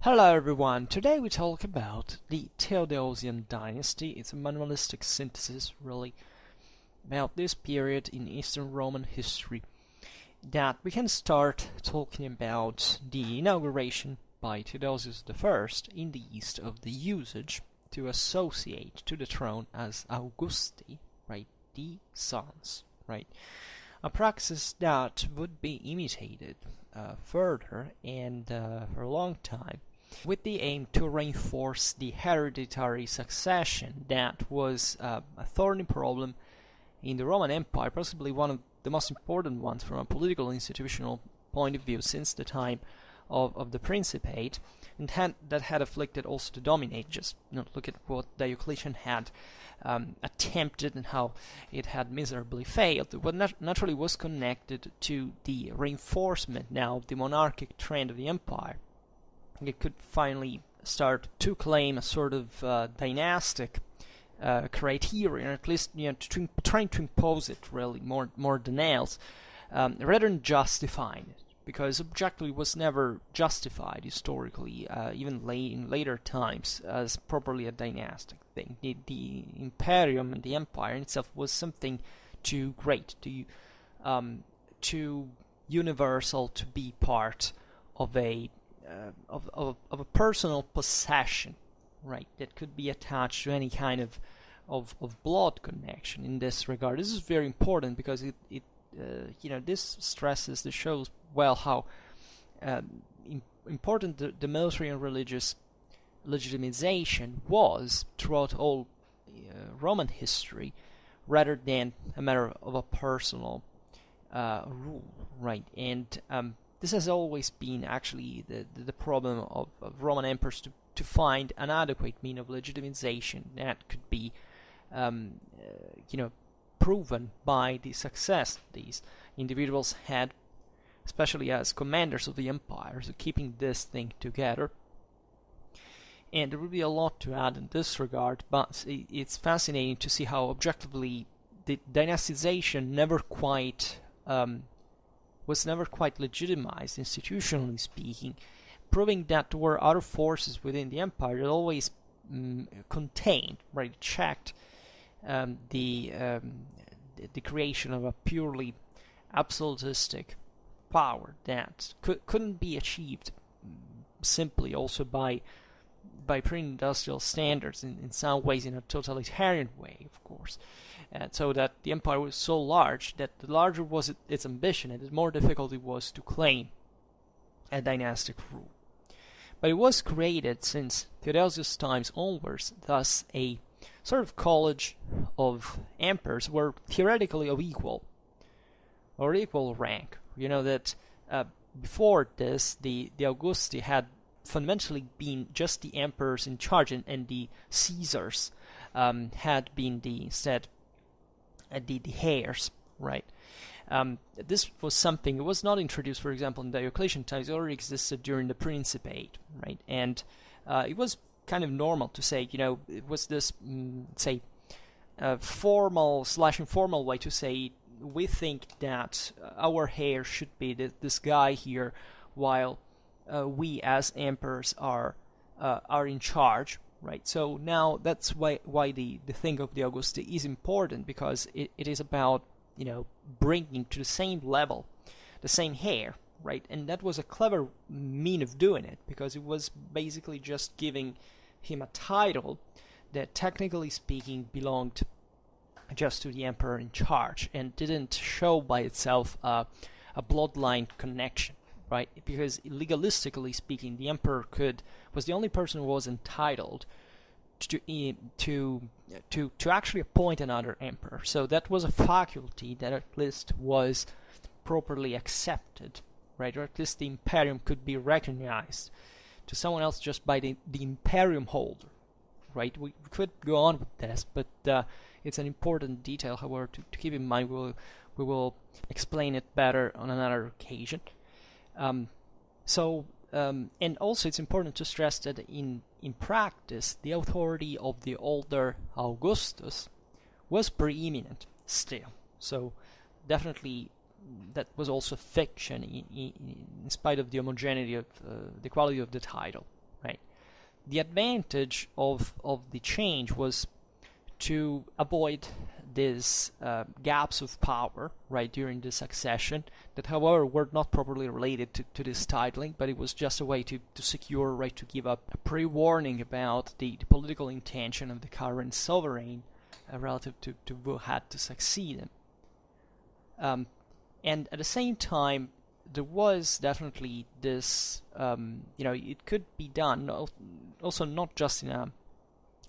Hello everyone, today we talk about the Theodosian dynasty. It's a manualistic synthesis really about this period in Eastern Roman history that we can start talking about the inauguration by Theodosius I in the East of the usage to associate to the throne as Augusti, right, the sons, right, a practice that would be imitated further and for a long time, with the aim to reinforce the hereditary succession that was a thorny problem in the Roman Empire, possibly one of the most important ones from a political institutional point of view since the time of the Principate, and that had afflicted also the dominate. Just look at what Diocletian had attempted and how it had miserably failed. What naturally was connected to the reinforcement now of the monarchic trend of the empire. It could finally start to claim a sort of dynastic criterion, at least trying to impose it really more than else, rather than justifying it, because objectively was never justified historically, even in later times, as properly a dynastic thing. The imperium and the empire in itself was something too great, too universal to be part of a personal possession, right, that could be attached to any kind of blood connection in this regard. This is very important because this shows well how important the military and religious legitimization was throughout all Roman history, rather than a matter of a personal rule, right? And this has always been actually the problem of Roman emperors to find an adequate mean of legitimization that could be proven by the success these individuals had, especially as commanders of the empire, so keeping this thing together. And there would be a lot to add in this regard, but it's fascinating to see how objectively the dynastization was never quite legitimized, institutionally speaking, proving that there were other forces within the empire that always contained, right, checked the creation of a purely absolutistic power that couldn't be achieved simply also by pre-industrial standards, in some ways in a totalitarian way, of course. So that the empire was so large that the larger was its ambition and the more difficult it was to claim a dynastic rule. But it was created since Theodosius' times onwards, thus a sort of college of emperors were theoretically of equal rank. You know that before this, the Augusti had fundamentally been just the emperors in charge, and the Caesars had been the heirs, right? This was something that was not introduced, for example, in Diocletian times. It already existed during the Principate, right? And it was kind of normal to say, it was this, formal/informal way to say, we think that our heir should be this guy here, while we as emperors are in charge, right? So now that's why the thing of the Augusti is important, because it is about bringing to the same level the same heir, right? And that was a clever mean of doing it, because it was basically just giving him a title that technically speaking belonged just to the emperor in charge and didn't show by itself a bloodline connection, right? Because legalistically speaking, the emperor was the only person who was entitled to actually appoint another emperor. So that was a faculty that at least was properly accepted, right? Or at least the imperium could be recognized to someone else just by the imperium holder, right? We could go on with this, but it's an important detail, however, to keep in mind. We will explain it better on another occasion. And also it's important to stress that in practice, the authority of the older Augustus was preeminent still. So definitely that was also fiction in spite of the homogeneity of the quality of the title, the advantage of the change was to avoid these gaps of power, right, during the succession, that however were not properly related to this titling, but it was just a way to secure, right, to give a pre-warning about the political intention of the current sovereign relative to who had to succeed him. And at the same time, there was definitely this, it could be done also not just in a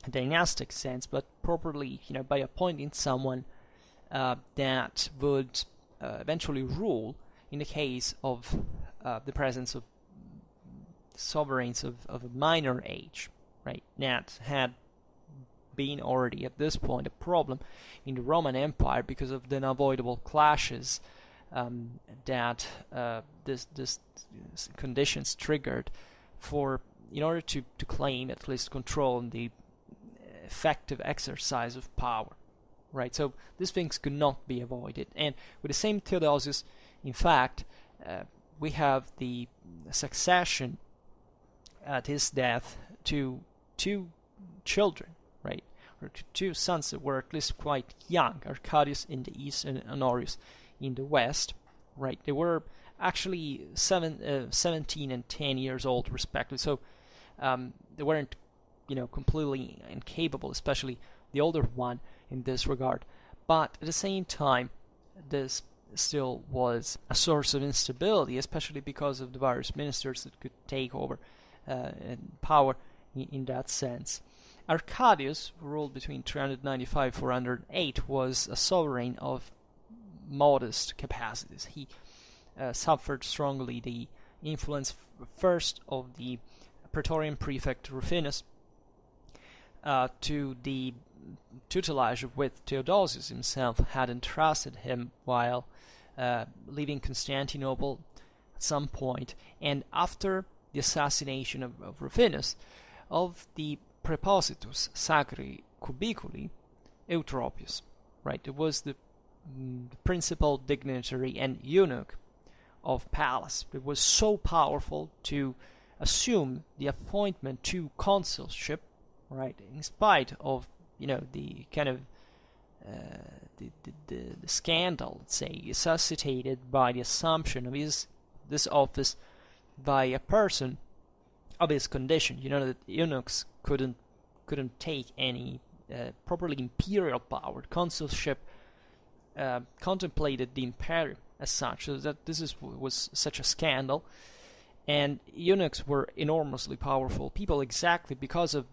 dynastic sense, but properly, by appointing someone that would eventually rule in the case of the presence of sovereigns of a minor age, right? That had been already at this point a problem in the Roman Empire because of the unavoidable clashes that this conditions triggered in order to claim at least control on the effective exercise of power, right? So these things could not be avoided. And with the same Theodosius, in fact, we have the succession at his death to two children, right? Or to two sons that were at least quite young, Arcadius in the east and Honorius in the west, right? They were actually 17 and 10 years old respectively, so they weren't completely incapable, especially the older one in this regard. But at the same time, this still was a source of instability, especially because of the various ministers that could take over power in that sense. Arcadius, who ruled between 395-408, was a sovereign of modest capacities. He suffered strongly the influence first of the Praetorian prefect Rufinus, to the tutelage of which Theodosius himself had entrusted him while leaving Constantinople at some point, and after the assassination of Rufinus, of the Prepositus Sacri Cubiculi Eutropius, right? It was the principal dignitary and eunuch of Pallas. It was so powerful to assume the appointment to consulship, right, in spite of the kind of the scandal, let's say, suscitated by the assumption of this office by a person of his condition. That eunuchs couldn't take any properly imperial power. Consulship contemplated the imperium as such, so that this was such a scandal. And eunuchs were enormously powerful people exactly because of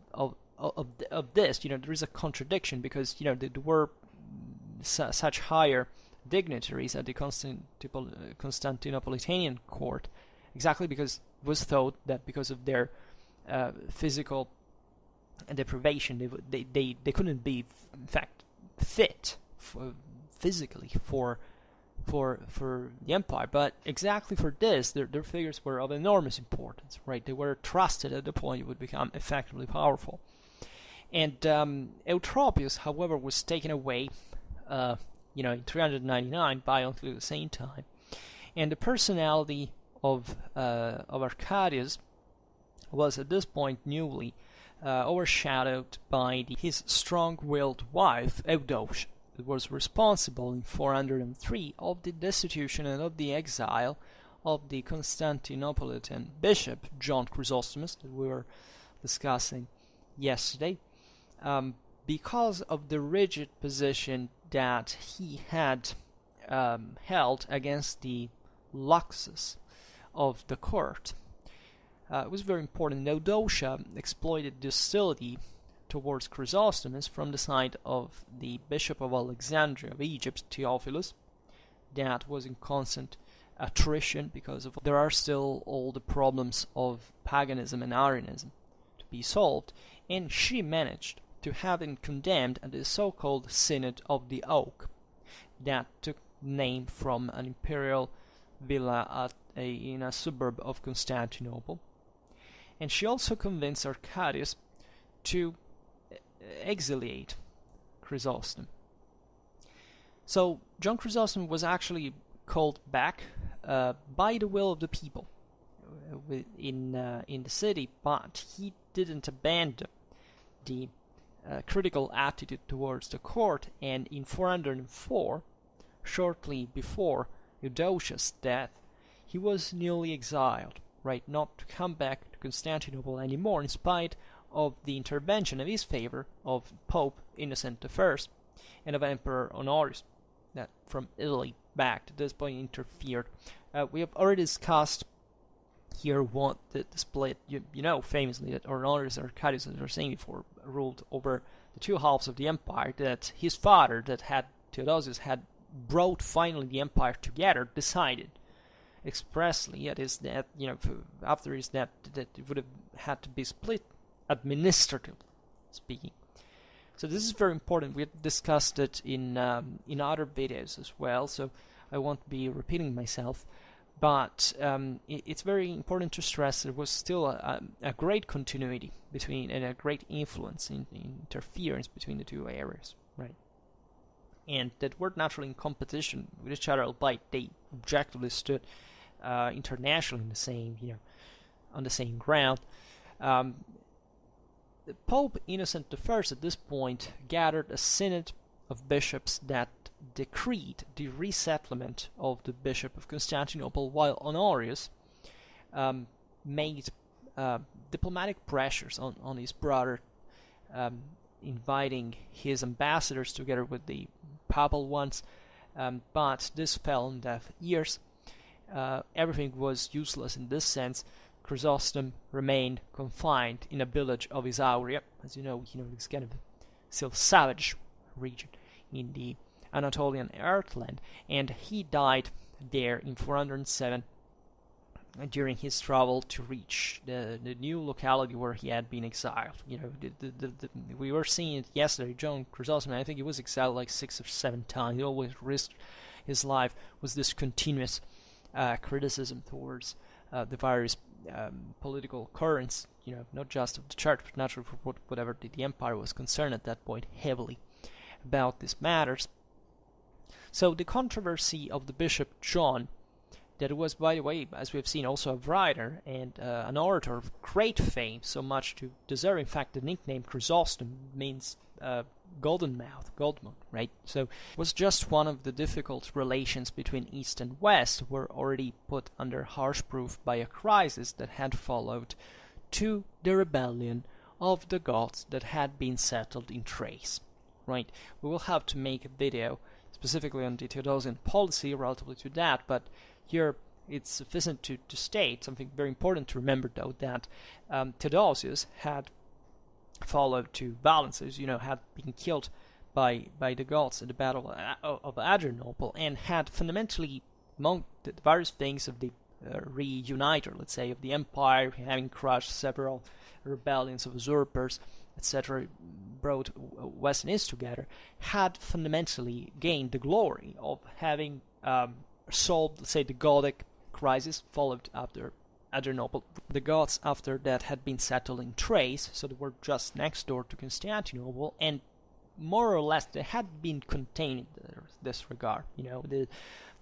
this. There is a contradiction because there were such higher dignitaries at the Constantinopolitan court, exactly because it was thought that because of their physical deprivation, they couldn't be in fact fit physically for the empire, but exactly for this, their figures were of enormous importance, right? They were trusted at the point it would become effectively powerful. And Eutropius, however, was taken away, in 399, violently at the same time. And the personality of Arcadius was at this point newly overshadowed by his strong-willed wife, Eudocia. It was responsible in 403 of the destitution and of the exile of the Constantinopolitan bishop John Chrysostomus that we were discussing yesterday, because of the rigid position that he had held against the luxus of the court. It was very important. Eudocia exploited the hostility towards Chrysostomus from the side of the Bishop of Alexandria of Egypt, Theophilus, that was in constant attrition because there are still all the problems of paganism and Arianism to be solved, and she managed to have him condemned at the so-called Synod of the Oak, that took name from an imperial villa in a suburb of Constantinople. And she also convinced Arcadius to exiliate Chrysostom. So John Chrysostom was actually called back by the will of the people. in the city, but he didn't abandon the critical attitude towards the court, and in 404, shortly before Theodosius' death, he was newly exiled, right, not to come back to Constantinople anymore, in spite of the intervention in his favor of Pope Innocent I and of Emperor Honorius, that from Italy back to this point interfered. We have already discussed here what the split, you know famously that Honorius and Arcadius, as I was saying before, ruled over the two halves of the empire, that his father, that had Theodosius, had brought finally the empire together, decided expressly at his death, after his death, that it would have had to be split administratively speaking. So this is very important. We have discussed it in other videos as well, so I won't be repeating myself. But it's very important to stress there was still a great continuity between, and a great influence in interference between the two areas, right? And that were naturally in competition with each other, albeit they objectively stood internationally in the same, on the same ground. Pope Innocent I at this point gathered a synod of bishops that decreed the resettlement of the Bishop of Constantinople, while Honorius made diplomatic pressures on his brother, inviting his ambassadors together with the papal ones, but this fell on deaf ears. Everything was useless in this sense. Chrysostom remained confined in a village of Isauria, as you know, this kind of still savage region in the Anatolian earthland, and he died there in 407 during his travel to reach the new locality where he had been exiled. We were seeing it yesterday. John Chrysostom, I think he was exiled like 6 or 7 times. He always risked his life. Was this continuous criticism towards the various political currents, not just of the church, but naturally for whatever the empire was concerned at that point heavily about these matters. So the controversy of the Bishop John, that was, by the way, as we have seen, also a writer and an orator of great fame, so much to deserve, in fact, the nickname Chrysostom means golden mouth, right? So it was just one of the difficult relations between East and West, were already put under harsh proof by a crisis that had followed to the rebellion of the Goths that had been settled in Thrace, right? We will have to make a video specifically on the Theodosian policy relatively to that, but here it's sufficient to state something very important to remember, though, that Theodosius had followed to Valens, had been killed by the Goths at the Battle of Adrianople, and had fundamentally, among the various things of the reuniter, let's say, of the empire, having crushed several rebellions of usurpers, etc., brought West and East together, had fundamentally gained the glory of having solved, let's say, the Gothic crisis, followed after Adrianople. The Goths after that had been settled in Thrace, so they were just next door to Constantinople, and more or less they had been contained in this regard. The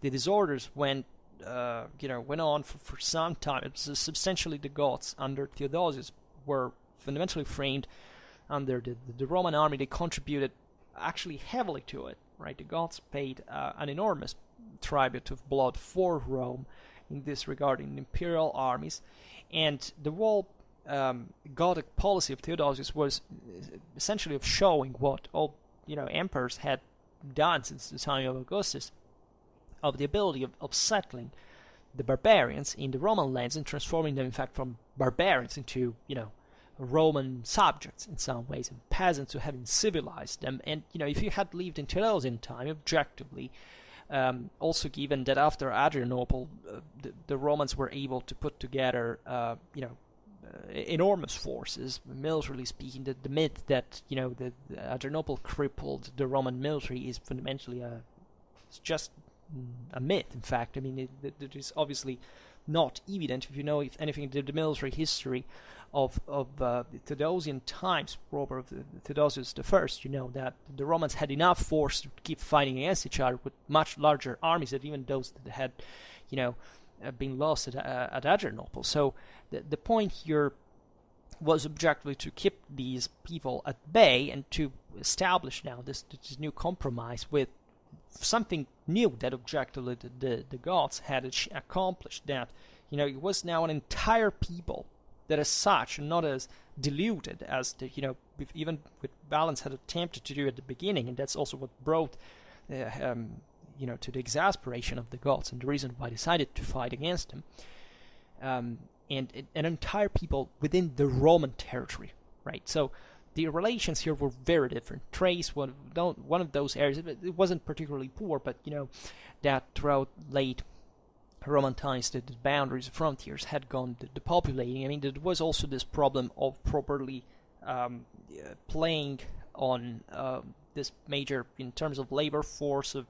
disorders went on for some time. It was substantially the Goths under Theodosius were fundamentally framed under the Roman army. They contributed actually heavily to it, right? The Goths paid an enormous tribute of blood for Rome in this regard in imperial armies, and the whole Gothic policy of Theodosius was essentially of showing what all emperors had done since the time of Augustus, of the ability of settling the barbarians in the Roman lands and transforming them, in fact, from barbarians into Roman subjects in some ways, and peasants who having civilized them. And if you had lived in Theodosian time, objectively, also given that after Adrianople, the Romans were able to put together, enormous forces, militarily speaking. The myth that the Adrianople crippled the Roman military is fundamentally it's just a myth. In fact, I mean, it is obviously not evident if you know, if anything, the military history of the Theodosian times, proper of Theodosius I. That the Romans had enough force to keep fighting against each other with much larger armies than even those that had, been lost at Adrianople. So the point here was objectively to keep these people at bay and to establish now this new compromise with something new that objectively the Goths had accomplished, that it was now an entire people that as such, not as diluted as even with Valens had attempted to do at the beginning, and that's also what brought to the exasperation of the Goths and the reason why they decided to fight against them. And an entire people within the Roman territory, right? So the relations here were very different. Thrace, one of those areas, it wasn't particularly poor, but that throughout late Roman times, the boundaries, frontiers had gone depopulating. I mean, there was also this problem of properly playing on this major, in terms of labor force, of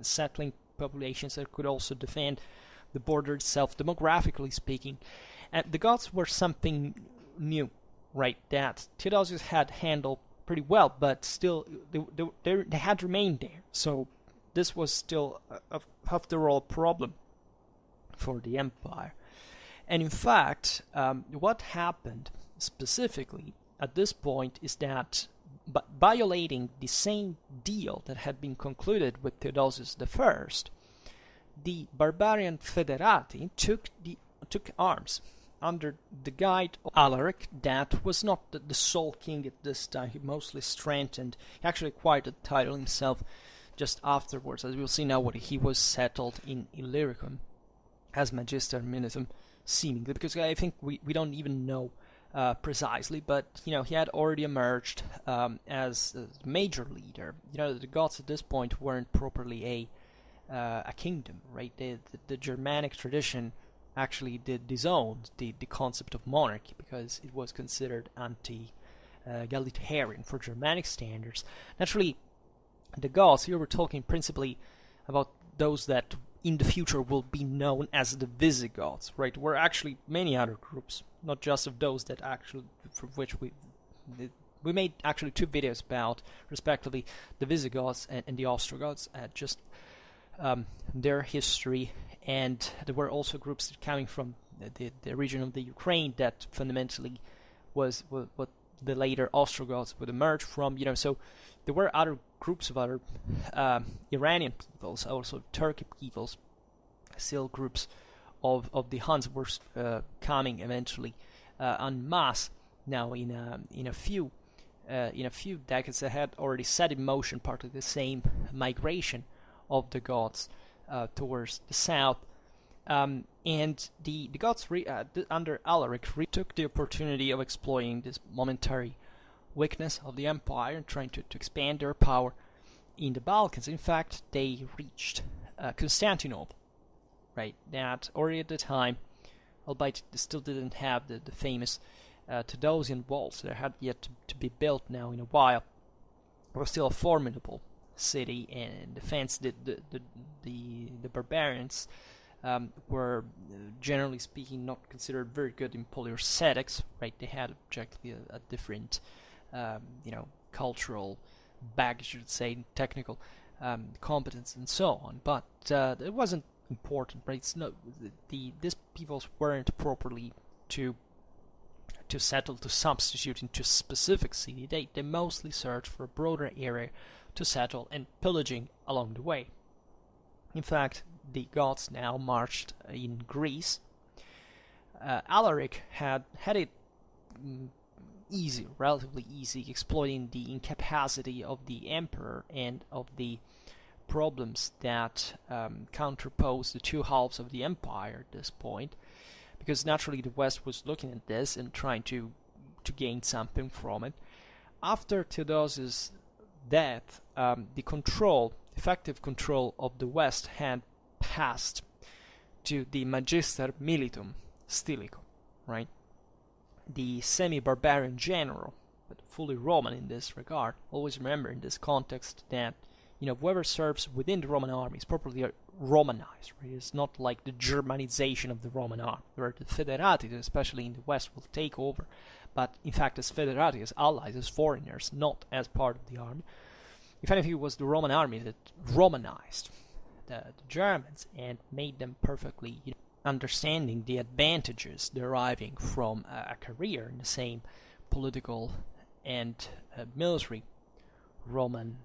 settling populations that could also defend the border itself, demographically speaking. And the Goths were something new, right, that Theodosius had handled pretty well, but still they had remained there. So this was still, after all, a problem for the empire. And in fact, what happened specifically at this point is that, violating the same deal that had been concluded with Theodosius I, the barbarian federati took arms under the guide of Alaric, that was not the sole king at this time. He mostly strengthened, he actually acquired the title himself just afterwards, as we'll see now, what he was settled in Illyricum as Magister Militum, seemingly, because I think we don't even know precisely, but he had already emerged as a major leader. The Goths at this point weren't properly a kingdom, right? The Germanic tradition actually disowned the concept of monarchy because it was considered anti-egalitarian for Germanic standards. Naturally, the Goths, here we're talking principally about those that in the future will be known as the Visigoths, right? There were actually many other groups, not just of those that actually, from which we made actually 2 videos about, respectively, the Visigoths and the Ostrogoths, just their history. And there were also groups coming from the region of the Ukraine that fundamentally was what the later Ostrogoths would emerge from. So there were other groups of other Iranian peoples, also Turkic peoples, still groups of the Huns were coming eventually en masse. Now in a few decades, they had already set in motion partly the same migration of the Goths towards the south, and the Goths under Alaric took the opportunity of exploiting this momentary weakness of the empire and trying to expand their power in the Balkans. In fact, they reached Constantinople, right? That already at the time, albeit they still didn't have the famous Theodosian walls that had yet to be built now in a while. It was still a formidable city, and defense the barbarians were generally speaking not considered very good in polyascetics, right? They had objectively a different cultural baggage, you would say, technical competence and so on, but it wasn't important, right? It's no, these peoples weren't properly to settle, to substitute into a specific city. They mostly searched for a broader area to settle, and pillaging along the way. In fact, the Goths now marched in Greece. Alaric had it easy, relatively easy, exploiting the incapacity of the emperor and of the problems that counterposed the two halves of the empire at this point, because naturally the West was looking at this and trying to gain something from it. After Theodosius' death, the effective control of the West had passed to the Magister Militum Stilicho, right? The semi-barbarian general, but fully Roman in this regard. Always remember in this context that whoever serves within the Roman army is properly Romanized, right? It's not like the Germanization of the Roman army, where the federati, especially in the West, will take over, but in fact as federati, as allies, as foreigners, not as part of the army. If anything, it was the Roman army that Romanized the Germans and made them perfectly understanding the advantages deriving from a career in the same political and military Roman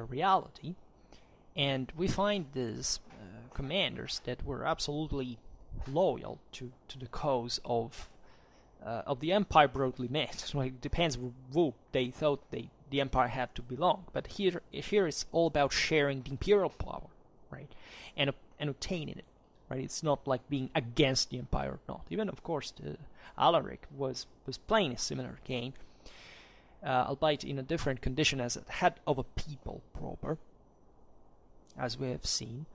reality. And we find these commanders that were absolutely loyal to the cause of the empire broadly meant. Like, it depends who they thought the empire had to belong. But here it's all about sharing the imperial power, right, and obtaining it, right. It's not like being against the empire or not. Even, of course, Alaric was playing a similar game, albeit in a different condition as a head of a people proper, as we have seen.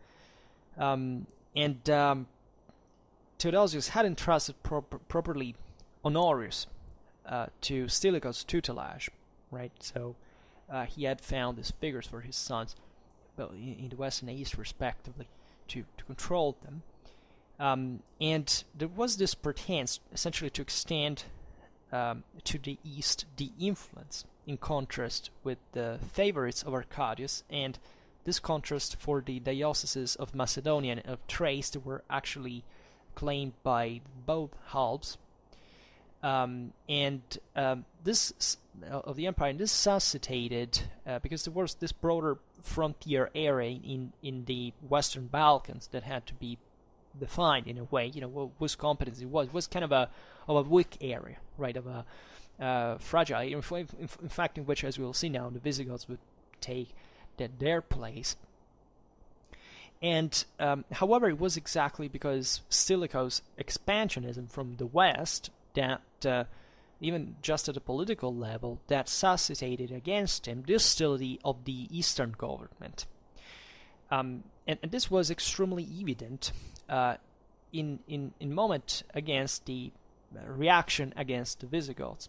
Theodosius had entrusted properly Honorius to Stilicho's tutelage, right? So he had found these figures for his sons, well, in the west and east respectively, to control them. And there was this pretense essentially to extend to the east the influence, in contrast with the favorites of Arcadius, and this contrast for the dioceses of Macedonia and of Thrace that were actually claimed by both halves. This of the empire, and this suscitated because there was this broader frontier area in the Western Balkans that had to be defined in a way, whose competency was kind of a weak area, right, of a fragile, in fact, in which, as we will see now, the Visigoths would take their place. And however, it was exactly because Stilicho's expansionism from the west that even just at a political level, that suscitated against him the hostility of the Eastern government. And this was extremely evident in moment against the reaction against the Visigoths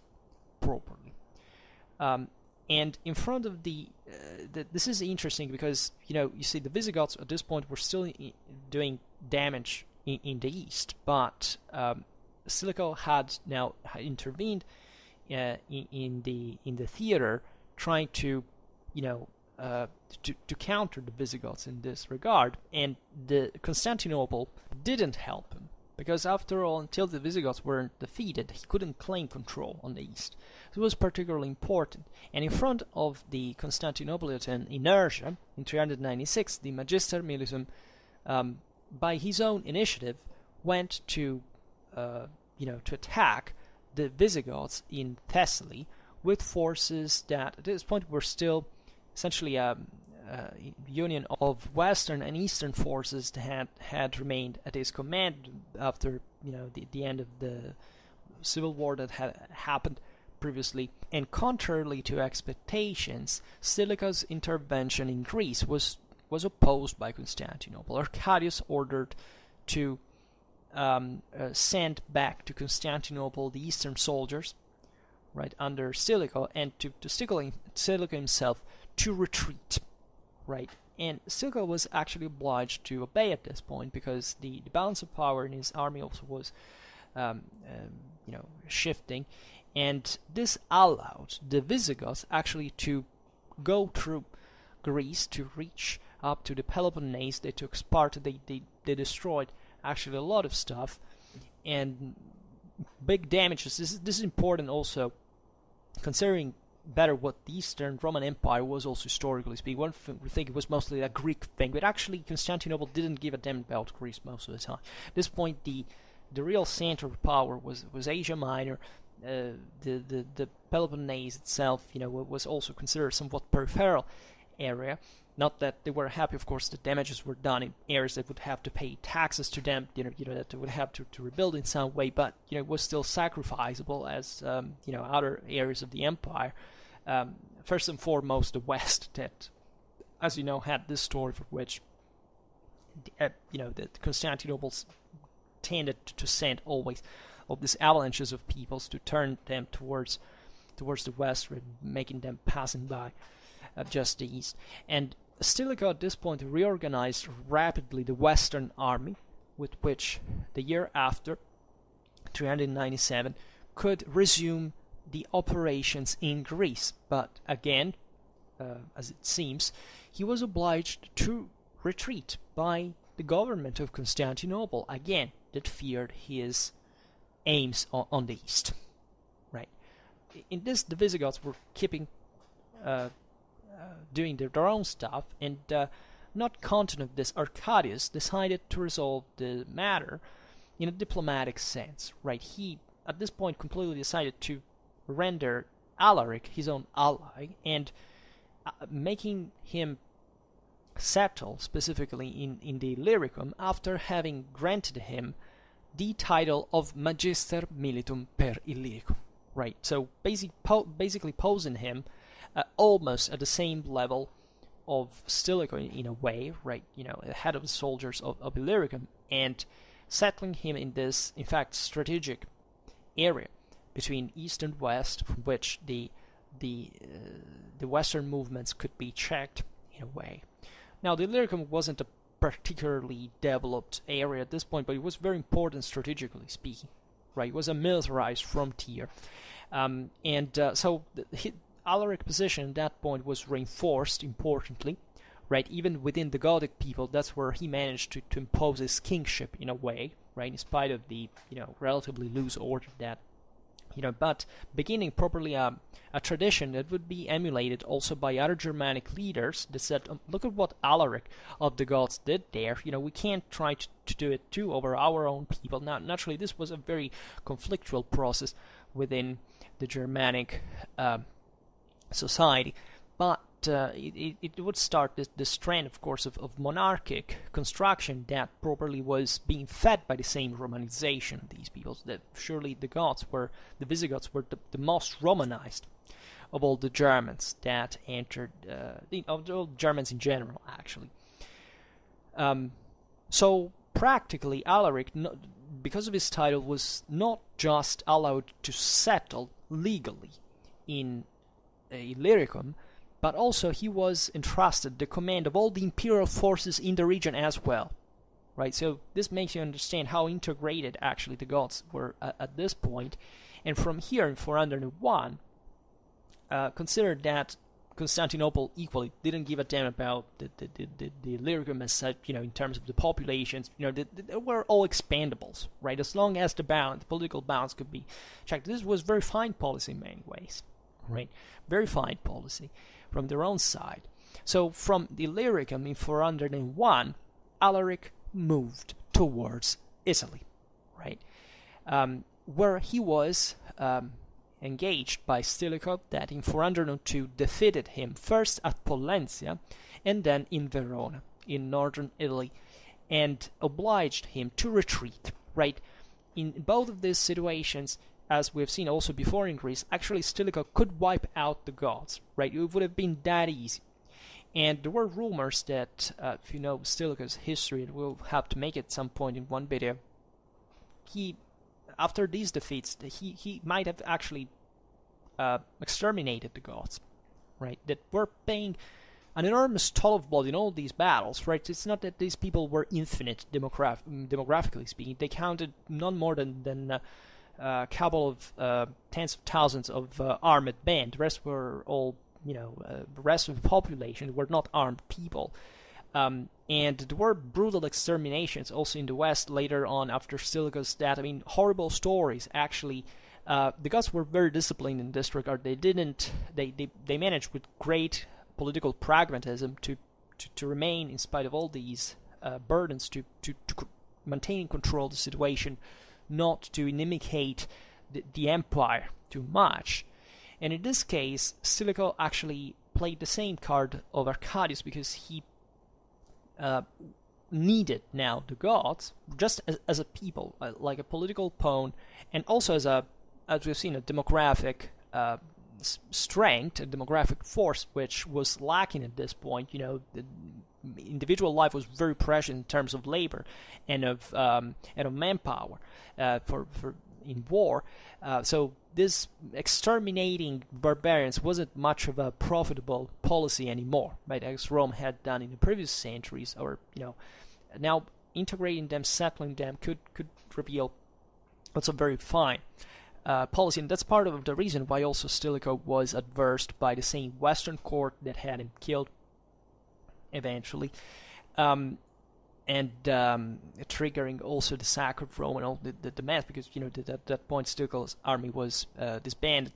properly. And in front of this is interesting because, you see, the Visigoths at this point were still doing damage in the east, but Stilicho had now intervened in the theater, trying to counter the Visigoths in this regard, and Constantinople didn't help him, because after all, until the Visigoths weren't defeated, he couldn't claim control on the east. So it was particularly important. And in front of the Constantinopolitan inertia, in 396, the Magister Militum, by his own initiative, went to attack the Visigoths in Thessaly with forces that at this point were still essentially a union of Western and Eastern forces that had remained at his command after the end of the civil war that had happened previously. And contrarily to expectations, Stilicho's intervention in Greece was opposed by Constantinople. Arcadius ordered to send back to Constantinople the Eastern soldiers, right, under Stilicho, and to Stilicho himself to retreat, right. And Stilicho was actually obliged to obey at this point, because the balance of power in his army also was shifting, and this allowed the Visigoths actually to go through Greece to reach up to the Peloponnese. They took Sparta. They destroyed actually a lot of stuff, and big damages. This is important also, considering better what the Eastern Roman Empire was also historically speaking. One would think it was mostly a Greek thing, but actually Constantinople didn't give a damn about Greece most of the time. At this point, the real center of power was Asia Minor. The Peloponnese itself, was also considered somewhat peripheral area. Not that they were happy, of course, the damages were done in areas that would have to pay taxes to them, that they would have to rebuild in some way, but, it was still sacrificable as, other areas of the empire. First and foremost, the West, that, as you know, had this story for which, that Constantinople tended to send always of these avalanches of peoples to turn them towards the West, making them passing by just the east. And Stilicho at this point reorganized rapidly the Western army, with which the year after, 397, could resume the operations in Greece. But again, as it seems, he was obliged to retreat by the government of Constantinople, again, that feared his aims on the east. Right. In this, the Visigoths were keeping doing their own stuff, and not content of this, Arcadius decided to resolve the matter in a diplomatic sense. Right. He, at this point, completely decided to render Alaric his own ally, and making him settle specifically in the Illyricum after having granted him the title of Magister Militum per Illyricum. Right, so basically posing him almost at the same level of Stilicho in a way, right? Head of the soldiers of Illyricum, and settling him in this, in fact, strategic area between east and west, from which the western movements could be checked in a way. Now, the Illyricum wasn't a particularly developed area at this point, but it was very important strategically speaking. Right, it was a militarized frontier, so Alaric's position at that point was reinforced importantly. Right, even within the Gothic people, that's where he managed to impose his kingship in a way. Right, in spite of the relatively loose order that but beginning properly a tradition that would be emulated also by other Germanic leaders that said, look at what Alaric of the Goths did there. We can't try to do it too over our own people. Now, naturally, this was a very conflictual process within the Germanic society, but it would start this trend, of course, of monarchic construction that properly was being fed by the same Romanization of these peoples. That surely the Visigoths were the most Romanized of all the Germans that entered, of all Germans in general, actually. So practically, Alaric, because of his title, was not just allowed to settle legally in Illyricum, but also he was entrusted the command of all the imperial forces in the region as well. Right, so this makes you understand how integrated actually the Goths were at this point. And from here, in 401, consider that Constantinople equally didn't give a damn about the Illyricum as such, in terms of the populations. They were all expandables, right? As long as the political balance could be checked. This was very fine policy in many ways, right? Very fine policy from their own side. So from the Illyricum in 401, Alaric moved towards Italy, right? Where he was engaged by Stilicho, that in 402 defeated him first at Pollentia and then in Verona, in northern Italy, and obliged him to retreat, right? In both of these situations, as we've seen also before in Greece, actually Stilicho could wipe out the Goths, right? It would have been that easy. And there were rumors that, if you know Stilicho's history, and we'll have to make it at some point in one video, after these defeats, he might have actually exterminated the Goths, right? That were paying an enormous toll of blood in all these battles, right? It's not that these people were infinite demographically speaking. They counted none more than a couple of tens of thousands of armed band. The rest were all, the rest of the population were not armed people. And there were brutal exterminations also in the West later on after Stilicho's death. I mean, horrible stories, actually. The Goths were very disciplined in this regard. They managed with great political pragmatism to remain, in spite of all these burdens, to maintain and control the situation, not to inimitate the empire too much. And in this case, Stilicho actually played the same card of Arcadius, because he needed now the Goths just as a people, like a political pawn, and also as we've seen, a demographic strength, a demographic force, which was lacking at this point. The individual life was very precious in terms of labor and of manpower for in war. So this exterminating barbarians wasn't much of a profitable policy anymore, right? As Rome had done in the previous centuries, or now integrating them, settling them could reveal also very fine policy, and that's part of the reason why also Stilicho was adversed by the same Western court that had him killed eventually. And and triggering also the sack of Rome and all the demands, because at that point Stiucle's army was disbanded,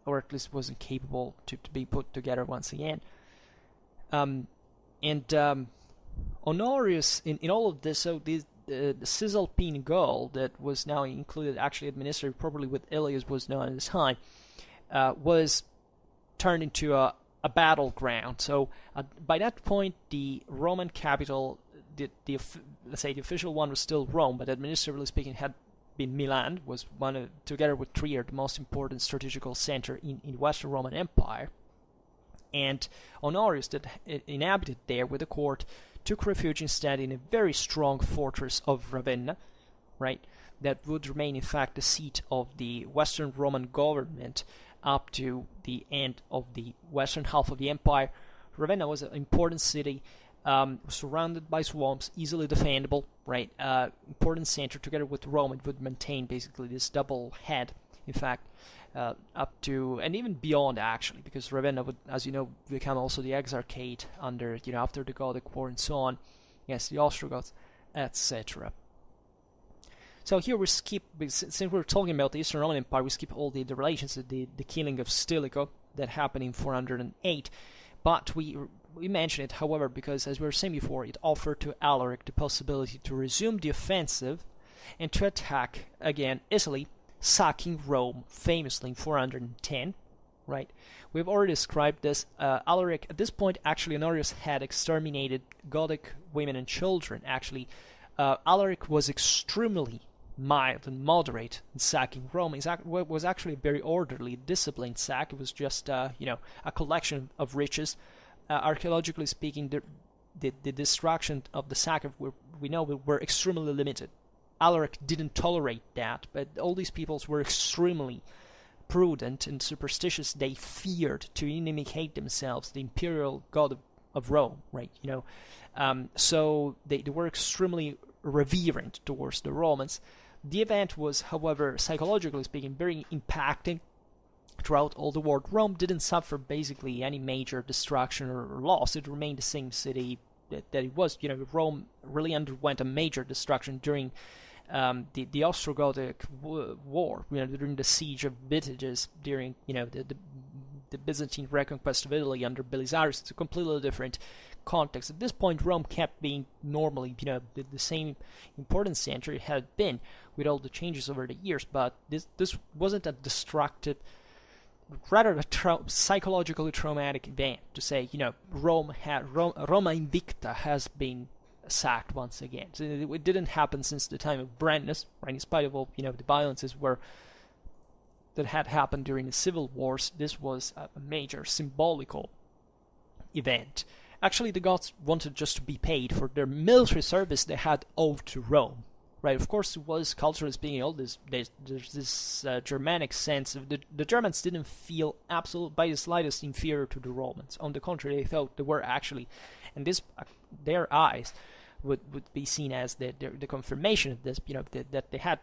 or at least wasn't capable to be put together once again. Honorius in all of this, so the Cisalpine Gaul that was now included, actually administered properly with Ilias, was known at the time, was turned into a battleground. So by that point, the Roman capital, let's say the official one was still Rome, but administratively speaking had been Milan, was together with Trier, the most important strategical center in the Western Roman Empire. And Honorius, that inhabited there with a court, took refuge instead in a very strong fortress of Ravenna, right? That would remain, in fact, the seat of the Western Roman government up to the end of the western half of the empire. Ravenna was an important city, surrounded by swamps, easily defendable, right? Important center. Together with Rome, it would maintain basically this double head, in fact, up to, and even beyond actually, because Ravenna would, as you know, become also the exarchate under, after the Gothic War and so on, yes, the Ostrogoths, etc. So here we skip, since we're talking about the Eastern Roman Empire, we skip all the relations to the killing of Stilicho that happened in 408, but we mention it, however, because as we were saying before, it offered to Alaric the possibility to resume the offensive and to attack again Italy, sacking Rome famously in 410, right? We've already described this. Alaric, at this point, actually, Honorius had exterminated Gothic women and children. Actually, Alaric was extremely mild and moderate in sacking Rome. It was actually a very orderly, disciplined sack. It was just, a collection of riches. Archaeologically speaking, the destruction of the sack we know were extremely limited. Alaric didn't tolerate that, but all these peoples were extremely prudent and superstitious. They feared to inimitate themselves the imperial god of Rome, right? So they were extremely reverent towards the Romans. The event was, however, psychologically speaking, very impacting throughout all the world. Rome didn't suffer basically any major destruction or loss. It remained the same city that it was. Rome really underwent a major destruction during the Ostrogothic war, during the siege of Vitiges, during the Byzantine reconquest of Italy under Belisarius. It's a completely different context. At this point, Rome kept being normally, the same important center it had been, with all the changes over the years. But this wasn't a destructive, rather a psychologically traumatic event to say, Roma Invicta has been sacked once again. So it didn't happen since the time of Brandus, right? In spite of all, the violences that had happened during the civil wars, this was a major symbolical event. Actually, the Goths wanted just to be paid for their military service they had owed to Rome, right? Of course, it was, culturally speaking, all there's this Germanic sense of the Germans didn't feel by the slightest inferior to the Romans. On the contrary, they thought they were actually, and this, their eyes would be seen as the confirmation of this, that they had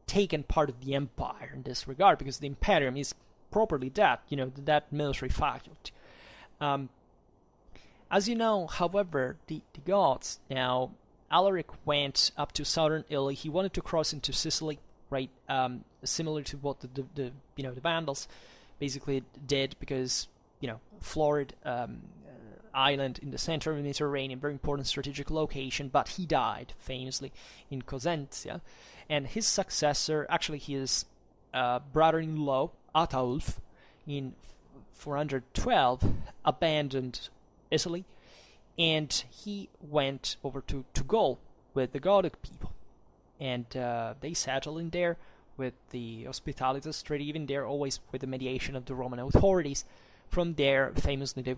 taken part of the empire in this regard, because the imperium is properly that, that military faculty. As you know, however, the Goths, now, Alaric went up to southern Italy. He wanted to cross into Sicily, right? Similar to what the Vandals basically did, because, florid island in the center of the Mediterranean, very important strategic location, but he died famously in Cosenza, and his successor, actually his brother-in-law, Ataulf, in 412, abandoned Italy, and he went over to Gaul with the Gothic people, and they settled in there with the Hospitalitas Treaty, even there always with the mediation of the Roman authorities. From there, famously, the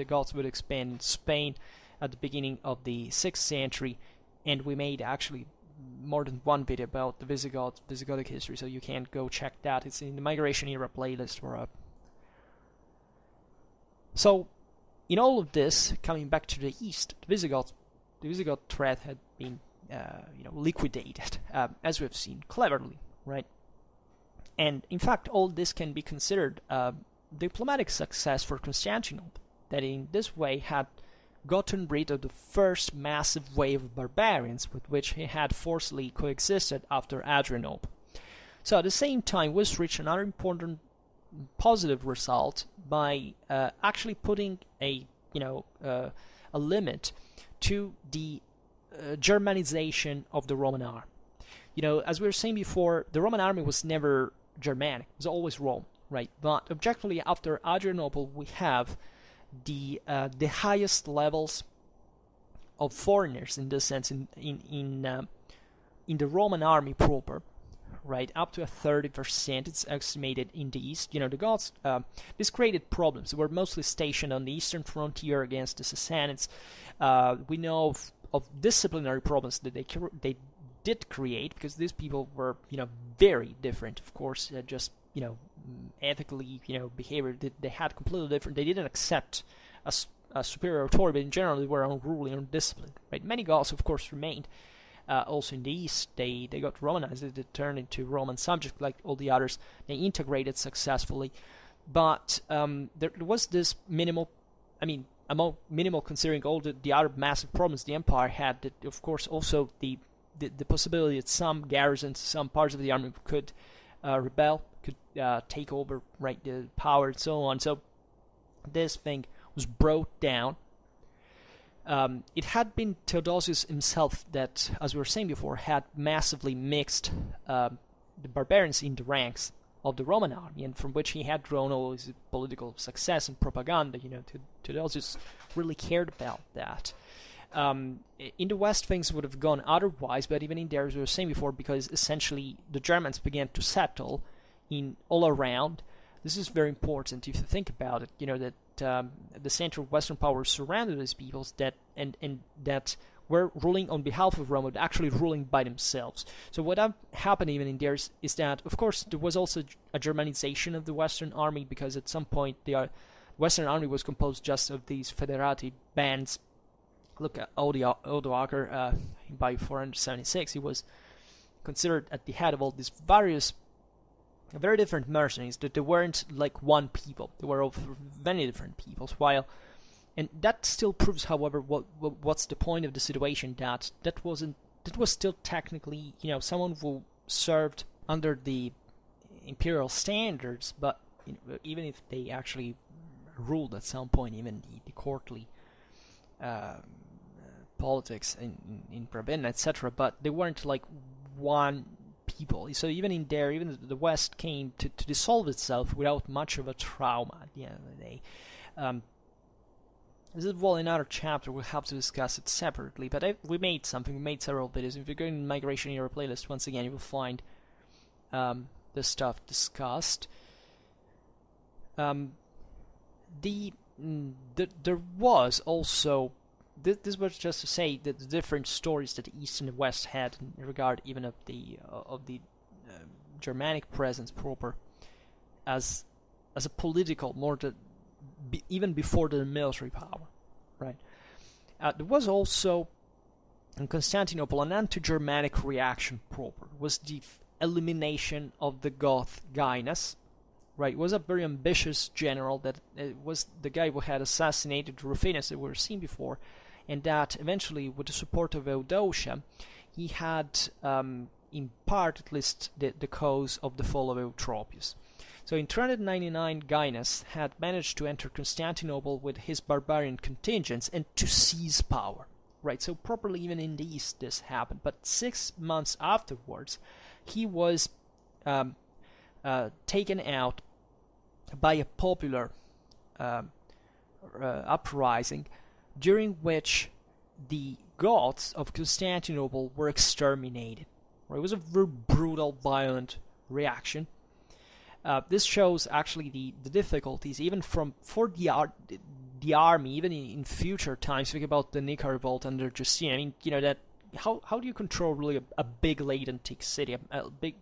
Goths would expand Spain at the beginning of the 6th century, and we made actually more than one video about the Visigothic history, so you can go check that. It's in the Migration Era playlist or up. So, in all of this, coming back to the east, the Visigoth threat had been, liquidated, as we've seen, cleverly, right? And in fact, all this can be considered diplomatic success for Constantinople, that in this way had gotten rid of the first massive wave of barbarians with which he had forcibly coexisted after Adrianople. So at the same time, was reached another important positive result by actually putting a limit to the Germanization of the Roman army. As we were saying before, the Roman army was never Germanic; it was always Rome, right? But objectively, after Adrianople, we have the highest levels of foreigners in this sense in the Roman army proper, right? Up to 30%, it's estimated in the east. The Goths. This created problems. They were mostly stationed on the eastern frontier against the Sassanids. We know of disciplinary problems that they did create, because these people were very different, of course, just ethically behavior. They had completely different. They didn't accept a superior authority, but in general they were unruly and undisciplined, right? Many Goths of course remained also in the east. They got Romanized. They turned into Roman subjects like all the others. They integrated successfully, but there was this minimal considering all the other massive problems the empire had. That of course also the possibility that some garrisons, some parts of the army could rebel, could take over, right, the power and so on. So this thing was brought down. It had been Theodosius himself that, as we were saying before, had massively mixed the barbarians in the ranks of the Roman army, and from which he had drawn all his political success and propaganda. Theodosius really cared about that. In the West, things would have gone otherwise, but even in there, as we were saying before, because essentially the Germans began to settle in all around. This is very important if you think about it. That the Central Western powers surrounded these peoples that were ruling on behalf of Rome, but actually ruling by themselves. So what happened even in there is that, of course, there was also a Germanization of the Western army, because at some point the Western army was composed just of these federated bands. Look at Odoacer. By 476, he was considered at the head of all these various, very different mercenaries. That they weren't like one people; they were of many different peoples. And that still proves, however, what's the point of the situation? That was still technically, someone who served under the imperial standards, but even if they actually ruled at some point, even the courtly politics in Ravenna, etc., but they weren't like one people. So even in there, even the West came to dissolve itself without much of a trauma at the end of the day. This is another chapter. We'll have to discuss it separately, but we made several videos. If you go in Migration Era playlist, once again, you will find the stuff discussed. There was also, this was just to say that the different stories that the East and the West had in regard even of the Germanic presence proper as a political, more even before the military power, right? There was also in Constantinople an anti-Germanic reaction proper. It was the elimination of the Goth Gainas, right? It was a very ambitious general that was the guy who had assassinated Rufinus that we were seeing before, and that eventually, with the support of Eudocia, he had, in part at least, the cause of the fall of Eutropius. So in 399, Gainas had managed to enter Constantinople with his barbarian contingents and to seize power, right? So properly, even in the East, this happened. But 6 months afterwards, he was taken out by a popular uprising, during which the Goths of Constantinople were exterminated. Right? It was a very brutal, violent reaction. This shows actually the difficulties, even for the army, even in future times. Think about the Nika revolt under Justinian. I mean, that how do you control really a big late antique city, a big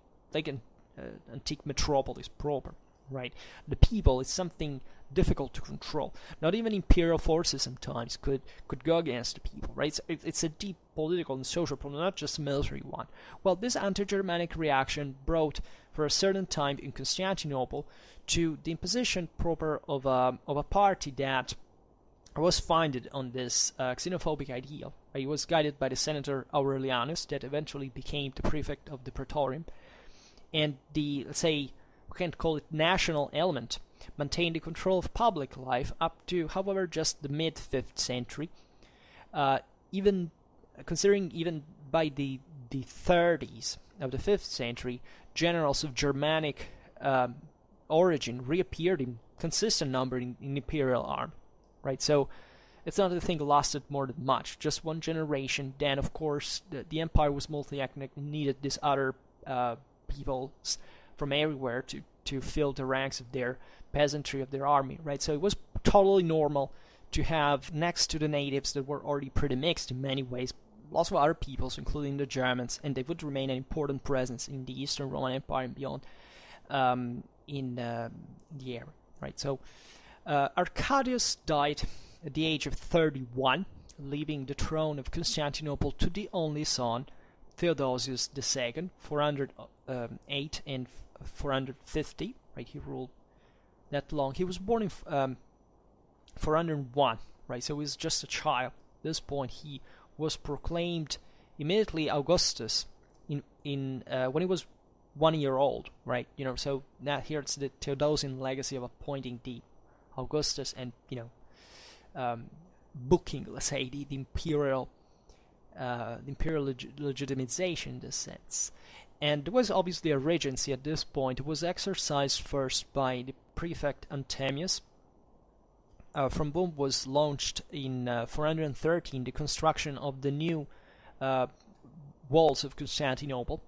antique metropolis proper, right? The people is something difficult to control. Not even imperial forces sometimes could go against the people, right? So it's a deep political and social problem, not just a military one. Well, this anti-Germanic reaction brought, for a certain time in Constantinople, to the imposition proper of a party that was founded on this xenophobic ideal. He was guided by the senator Aurelianus, that eventually became the prefect of the Praetorium, and the, let's say, we can't call it national element, maintained the control of public life up to, however, just the mid-5th century. Even considering even by the 30s of the 5th century, generals of Germanic origin reappeared in consistent number in imperial army, right? So it's not a thing lasted more than much, just one generation. Then, of course, the empire was multi-ethnic and needed these other peoples from everywhere to fill the ranks of their peasantry, of their army, right? So it was totally normal to have, next to the natives that were already pretty mixed in many ways, lots of other peoples, including the Germans, and they would remain an important presence in the Eastern Roman Empire and beyond in the area, right? So Arcadius died at the age of 31, leaving the throne of Constantinople to the only son, Theodosius II, 408 and 450, right? He ruled that long. He was born in 401, right? So he was just a child. At this point, he was proclaimed immediately Augustus in when he was 1 year old, right? So now here it's the Theodosian legacy of appointing the Augustus and booking, let's say, the imperial legitimization in this sense. And there was obviously a regency at this point. It was exercised first by the prefect Anthemius, from whom was launched in 413 the construction of the new walls of Constantinople,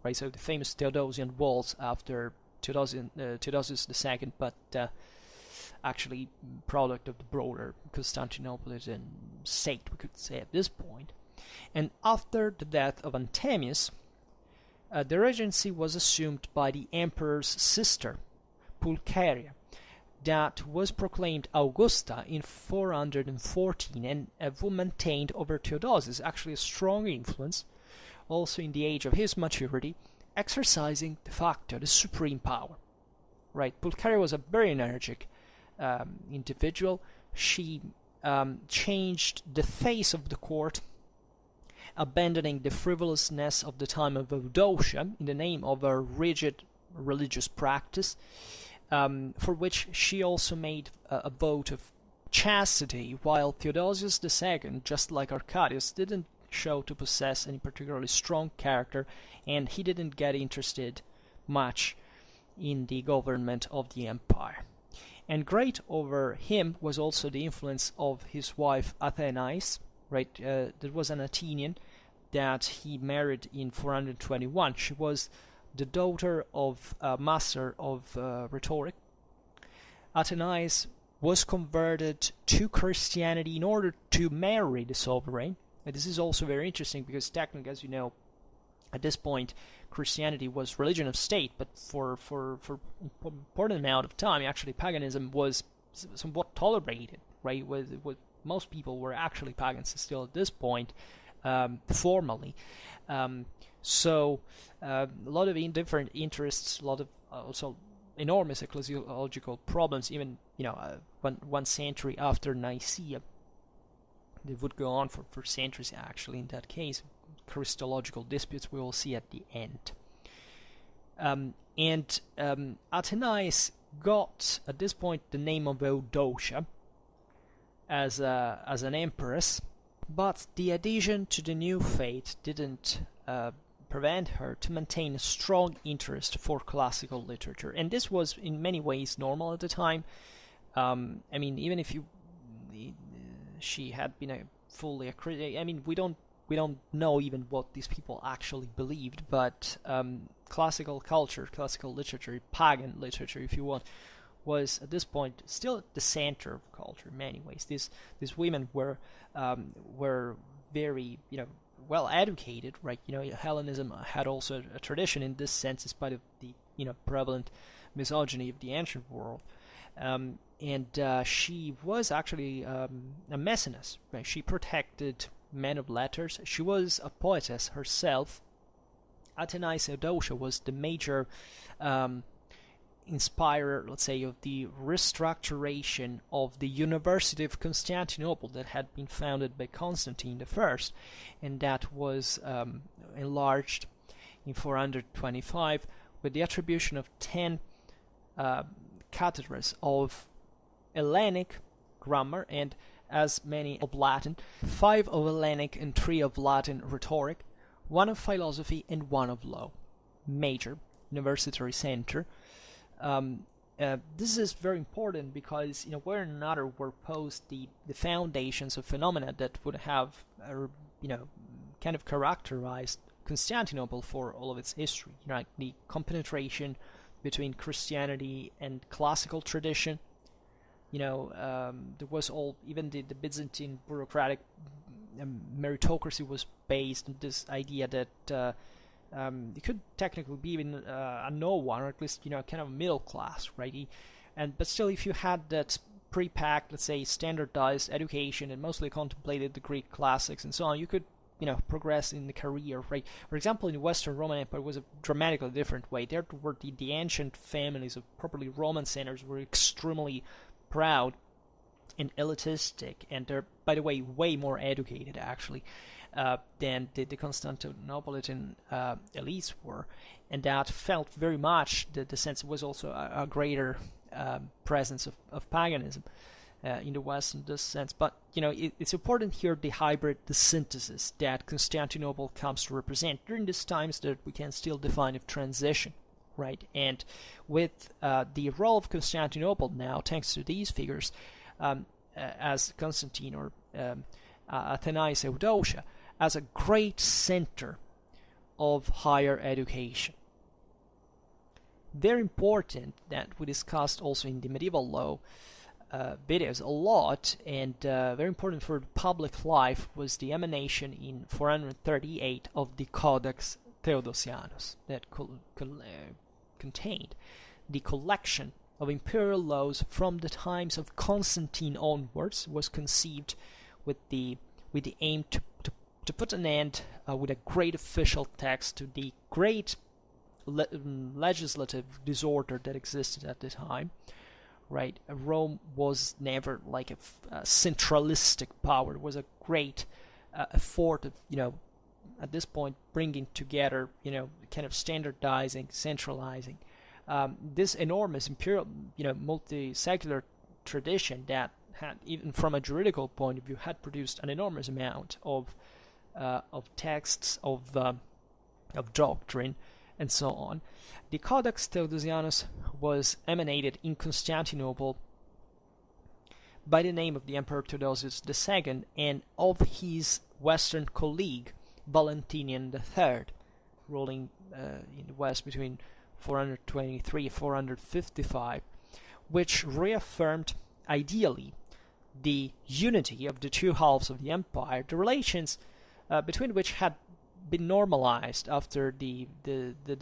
right? So the famous Theodosian walls after Theodosius II, but actually product of the broader Constantinopolitan state, we could say at this point. And after the death of Anthemius, the regency was assumed by the emperor's sister, Pulcheria, that was proclaimed Augusta in 414 and was maintained over Theodosius, actually a strong influence, also in the age of his maturity, exercising de facto the supreme power. Right, Pulcheria was a very energetic individual. She changed the face of the court, abandoning the frivolousness of the time of Eudocia in the name of a rigid religious practice, for which she also made a vote of chastity, while Theodosius II, just like Arcadius, didn't show to possess any particularly strong character, and he didn't get interested much in the government of the empire. And great over him was also the influence of his wife Athenais, right? That was an Athenian that he married in 421. She was the daughter of a master of rhetoric. Athenais was converted to Christianity in order to marry the sovereign. And this is also very interesting because technically, as you know, at this point, Christianity was religion of state, but for important amount of time, actually paganism was somewhat tolerated, right? With most people were actually pagans still at this point, formally. So a lot of different interests, a lot of also enormous ecclesiological problems. Even 1 century after Nicaea, they would go on for centuries. Actually, in that case, Christological disputes we will see at the end. Athenais got at this point the name of Eudocia as an empress, but the adhesion to the new faith didn't prevent her to maintain a strong interest for classical literature, and this was in many ways normal at the time. Even if she had been fully accredited, we don't know even what these people actually believed, but classical culture, classical literature, pagan literature, if you want, was at this point still at the center of culture in many ways. These women were very well educated, right? Hellenism had also a tradition in this sense, in spite of the prevalent misogyny of the ancient world. She was actually a Mecenas, right? She protected men of letters. She was a poetess herself. Athenais Eudocia was the major inspirer, let's say, of the restructuration of the University of Constantinople that had been founded by Constantine I, and that was enlarged in 425 with the attribution of 10 cathedrals of Hellenic grammar and as many of Latin, 5 of Hellenic and 3 of Latin rhetoric, 1 of philosophy and 1 of law. Major university center. This is very important because where another were posed the foundations of phenomena that would have kind of characterized Constantinople for all of its history, like the compenetration between Christianity and classical tradition. There was even the Byzantine bureaucratic meritocracy was based on this idea that you could technically be even a no one, or at least kind of middle class, right? But still, if you had that pre-packed, let's say, standardized education and mostly contemplated the Greek classics and so on, you could progress in the career, right? For example, in the Western Roman Empire, it was a dramatically different way. There were the ancient families of properly Roman senators were extremely proud and elitistic, and they're, by the way, way more educated actually than the Constantinopolitan elites were, and that felt very much the sense. It was also a greater presence of paganism in the West in this sense. But it's important here the synthesis that Constantinople comes to represent during these times that we can still define of transition, right? And with the role of Constantinople now, thanks to these figures, as Constantine or Athenais Eudocia, as a great center of higher education. Very important that we discussed also in the medieval law videos a lot, and very important for public life was the emanation in 438 of the Codex Theodosianus that contained the collection of imperial laws from the times of Constantine onwards. Was conceived with the aim to put an end with a great official text to the great legislative disorder that existed at the time, right? Rome was never like a centralistic power. It was a great effort of, at this point, bringing together, kind of standardizing, centralizing this enormous imperial, multi-secular tradition that had, even from a juridical point of view, had produced an enormous amount of texts, of doctrine, and so on. The Codex Theodosianus was emanated in Constantinople by the name of the Emperor Theodosius II and of his Western colleague Valentinian III, ruling in the West between 423 and 455, which reaffirmed ideally the unity of the two halves of the empire, the relations between which had been normalized after the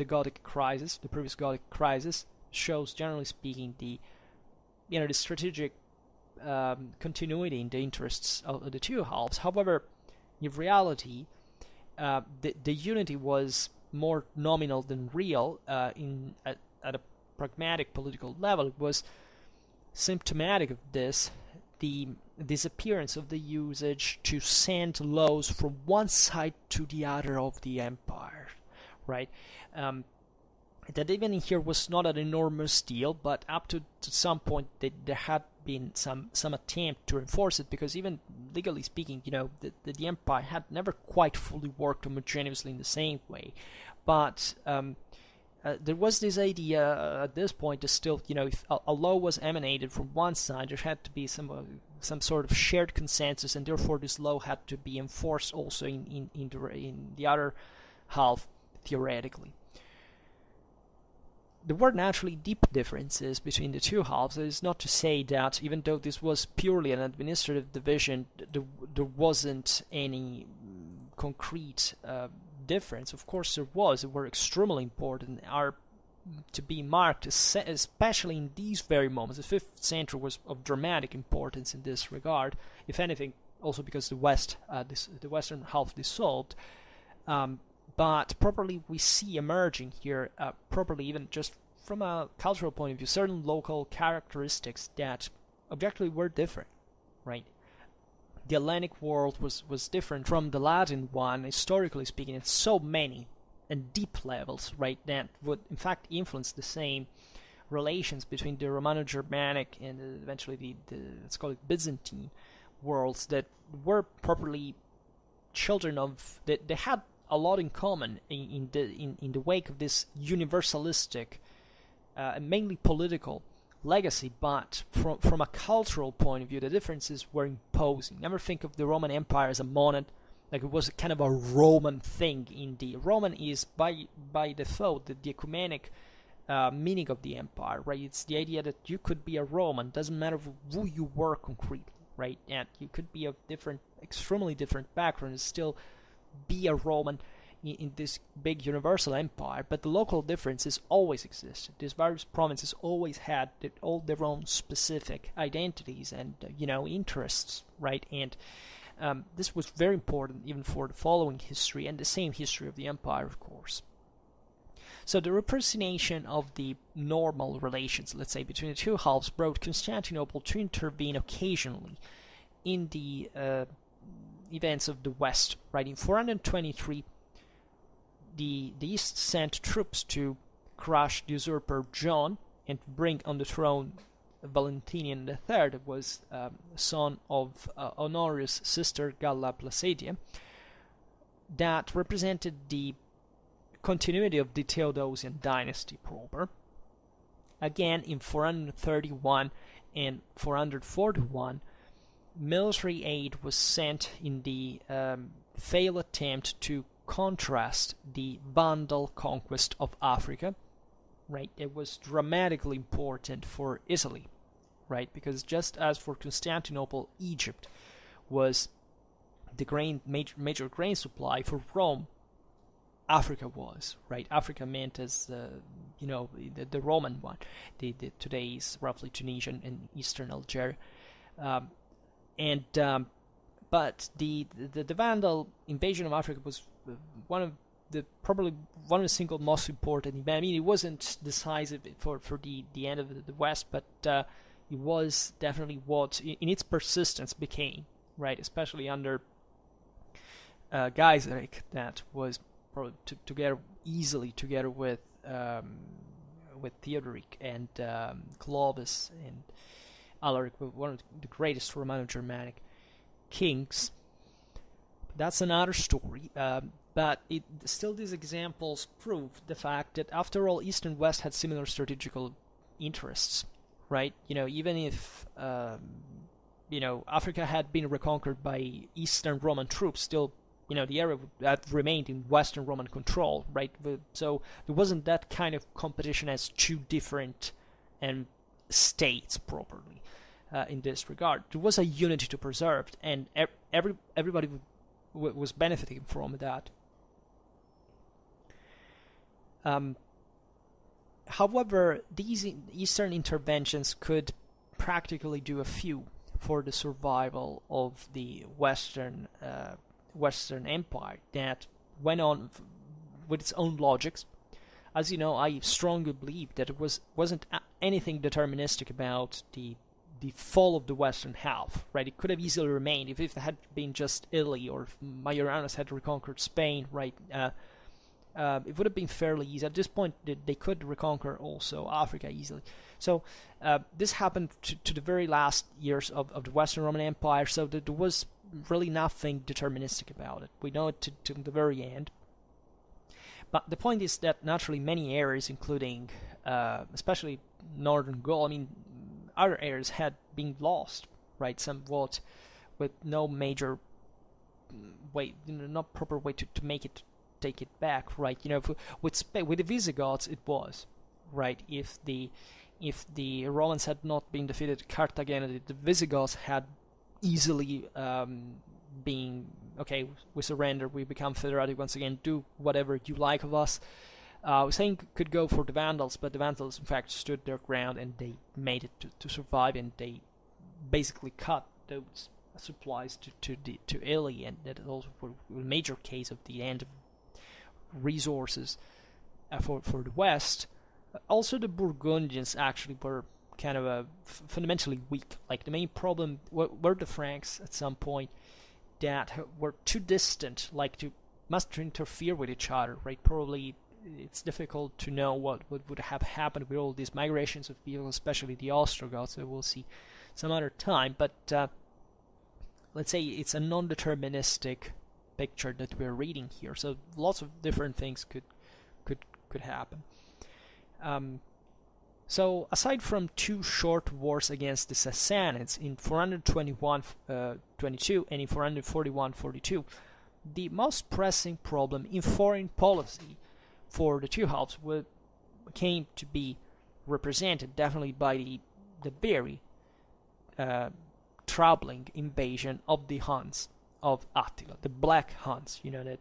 Gothic crisis. The previous Gothic crisis shows, generally speaking, the strategic continuity in the interests of the two halves. However, in reality, the unity was more nominal than real. At a pragmatic political level, it was symptomatic of this the disappearance of the usage to send laws from one side to the other of the empire, right? That even in here was not an enormous deal, but up to some point there had been some attempt to enforce it, because even legally speaking, the empire had never quite fully worked homogeneously in the same way. But there was this idea at this point to still, if a law was emanated from one side, there had to be some sort of shared consensus, and therefore this law had to be enforced also in the other half, theoretically. There were naturally deep differences between the two halves. It is not to say that, even though this was purely an administrative division, there wasn't any concrete difference. Of course there was. They were extremely important, are to be marked, especially in these very moments. The 5th century was of dramatic importance in this regard, if anything, also because the western half dissolved. But properly we see emerging here, properly even just from a cultural point of view, certain local characteristics that objectively were different, right? The Hellenic world was different from the Latin one, historically speaking, at so many and deep levels, right, that would in fact influence the same relations between the Romano-Germanic and eventually the let's call it Byzantine worlds that were properly children of, they had a lot in common in the wake of this universalistic, mainly political legacy, but from a cultural point of view, the differences were imposing. Never think of the Roman Empire as a monad, like it was kind of a Roman thing. Roman is by default the ecumenic meaning of the empire, right? It's the idea that you could be a Roman, doesn't matter who you were concretely, right? And you could be of extremely different backgrounds, still be a Roman in this big universal empire, but the local differences always existed. These various provinces always had all their own specific identities and interests, right? And this was very important even for the following history and the same history of the empire, of course. So the representation of the normal relations, let's say, between the two halves brought Constantinople to intervene occasionally in the events of the West, right? In 423, the East sent troops to crush the usurper John and bring on the throne Valentinian III, that was son of Honorius' sister Galla Placidia, that represented the continuity of the Theodosian dynasty proper. Again, in 431 and 441, military aid was sent in the failed attempt to contrast the Vandal conquest of Africa, right? It was dramatically important for Italy, right? Because just as for Constantinople, Egypt was the major grain supply, for Rome, Africa was, right? Africa meant as the Roman one. The today's roughly Tunisian and Eastern Algeria, but the Vandal invasion of Africa was probably one of the single most important events. I mean, it wasn't decisive for the end of the West, but it was definitely what in its persistence became, right? Especially under Gaiseric, that was probably together with Theodoric and Clovis and Alaric, one of the greatest Romano-Germanic kings. That's another story, but still these examples prove the fact that after all, East and West had similar strategical interests, right? Even if Africa had been reconquered by Eastern Roman troops, still the area that remained in Western Roman control, right? So there wasn't that kind of competition as two different states properly in this regard. There was a unity to preserve, and everybody was benefiting from that. However, these Eastern interventions could practically do a few for the survival of the Western Empire that went on with its own logics. As you know, I strongly believe that it wasn't anything deterministic about the fall of the Western half, right? It could have easily remained if it had been just Italy, or if Majorianus had reconquered Spain, right? It would have been fairly easy. At this point, they could reconquer also Africa easily. So this happened to the very last years of the Western Roman Empire, so that there was really nothing deterministic about it. We know it to the very end. But the point is that naturally many areas, including especially northern Gaul, I mean, other areas had been lost, right? Somewhat with no major way, not proper way to take it back, right? With the Visigoths, it was, right? If the Romans had not been defeated at Cartagena, the Visigoths had easily been, okay, we surrender, we become federated once again, do whatever you like of us. Saying could go for the Vandals, but the Vandals in fact stood their ground and they made it to survive, and they basically cut those supplies to Italy, and that is also a major case of the end of resources for the West. Also, the Burgundians actually were kind of fundamentally weak. Like the main problem were the Franks at some point that were too distant, like to must interfere with each other, right? Probably it's difficult to know what would have happened with all these migrations of people, especially the Ostrogoths, that we'll see some other time. But let's say it's a non-deterministic picture that we're reading here, so lots of different things could happen. So aside from two short wars against the Sassanids in 421-22 and in 441-42, the most pressing problem in foreign policy for the two halves came to be represented definitely by the very troubling invasion of the Huns of Attila, the Black Huns. You know that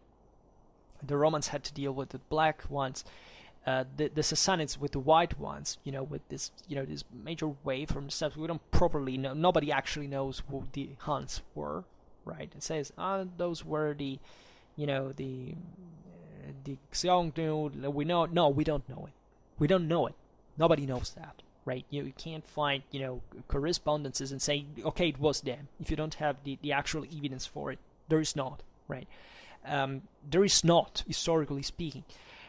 the Romans had to deal with the black ones, the Sassanids with the white ones. You know, with this this major wave from the steppes. We don't properly know. Nobody actually knows who the Huns were, right? It says those were the Xiongnu. We know. No, we don't know it. We don't know it. Nobody knows that. Right, you can't find correspondences and say, okay, it was them. If you don't have the actual evidence for it, there is not, right? There is not, historically speaking,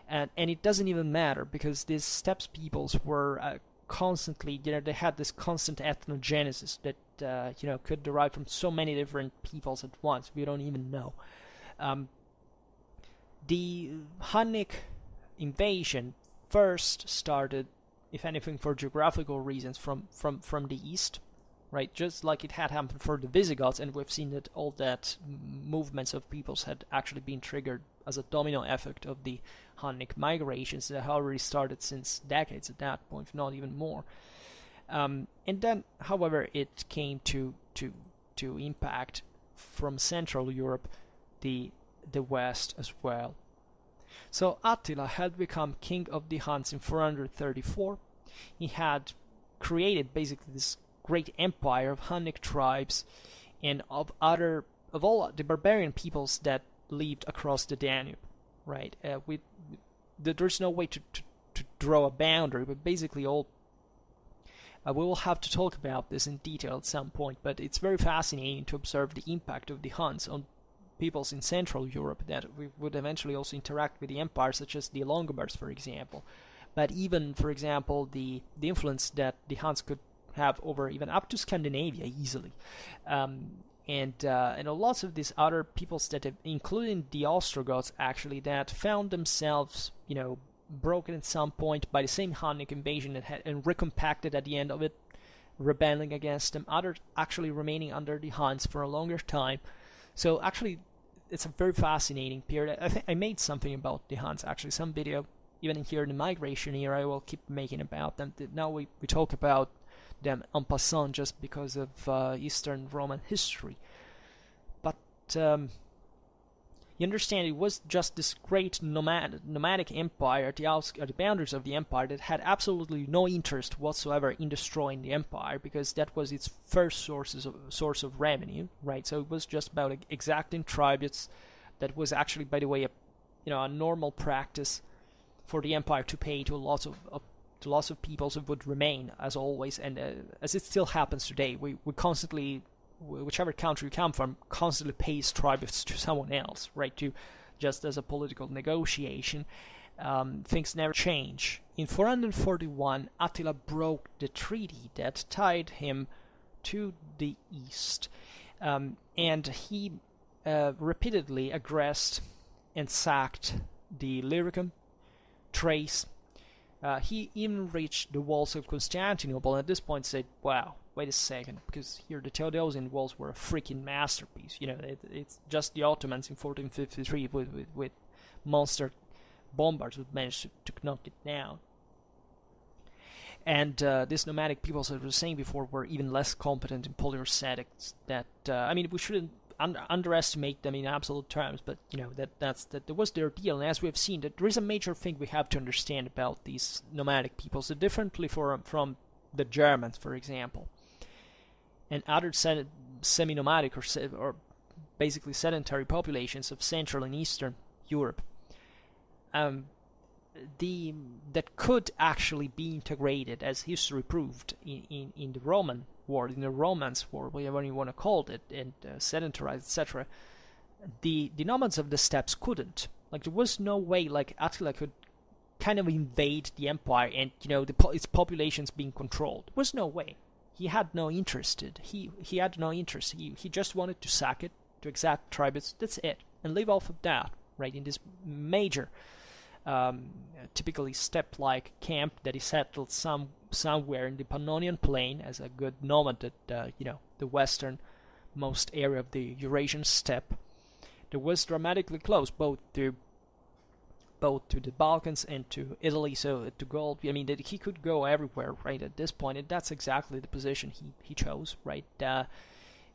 and it doesn't even matter because these steppes peoples were constantly, they had this constant ethnogenesis that could derive from so many different peoples at once. We don't even know. The Hanik invasion first started, if anything, for geographical reasons from the east, right? Just like it had happened for the Visigoths, and we've seen that all that movements of peoples had actually been triggered as a domino effect of the Hunnic migrations that had already started since decades at that point, if not even more. And then, however, it came to impact from Central Europe the West as well. So Attila had become king of the Huns in 434. He had created basically this great empire of Hunnic tribes and of all the barbarian peoples that lived across the Danube, right? There's no way to draw a boundary, but basically all. We will have to talk about this in detail at some point, but it's very fascinating to observe the impact of the Huns on peoples in Central Europe that we would eventually also interact with the empires, such as the Longobards, for example. But even, for example, the influence that the Huns could have over even up to Scandinavia easily. And lots of these other peoples that have, including the Ostrogoths, actually, that found themselves, broken at some point by the same Hanik invasion and recompacted at the end of it, rebelling against them, others actually remaining under the Huns for a longer time. So actually, it's a very fascinating period. I think I made something about the Huns, actually, some video, even here in the migration era, I will keep making about them. Now we talk about them en passant just because of Eastern Roman history. But you understand, it was just this great nomadic empire at the boundaries of the empire that had absolutely no interest whatsoever in destroying the empire, because that was its first source of revenue, right? So it was just about exacting tributes. That was actually, by the way, a normal practice for the empire to pay to lots of peoples who would remain, as always, and as it still happens today. We constantly, whichever country you come from, constantly pays tributes to someone else, right? Just as a political negotiation. Things never change. In 441, Attila broke the treaty that tied him to the east, and he repeatedly aggressed and sacked the Illyricum, Thrace. He even reached the walls of Constantinople, and at this point said, wow, wait a second, because here the Theodosian walls were a freaking masterpiece. It's just the Ottomans in 1453 with monster bombards would manage to knock it down. And these nomadic peoples, as I was saying before, were even less competent in polyresthetics. We shouldn't underestimate them in absolute terms, but that was their deal. And as we have seen, that there is a major thing we have to understand about these nomadic peoples, that differently from the Germans, for example, and other semi-nomadic or basically sedentary populations of Central and Eastern Europe. that could actually be integrated, as history proved, in the Roman world, in the Romance world, whatever you want to call it, and sedentarized, etc. The nomads of the steppes couldn't. Like, there was no way like Attila could kind of invade the empire and, you know, its populations being controlled. There was no way. He had no interest. He had no interest. He just wanted to sack it, to exact tributes. That's it, and live off of that, right? In this major, typically steppe-like camp that he settled somewhere in the Pannonian Plain as a good nomad at the westernmost area of the Eurasian steppe. That was dramatically close both to the Balkans and to Italy, so to go, I mean, that he could go everywhere, right, at this point, and that's exactly the position he chose, right,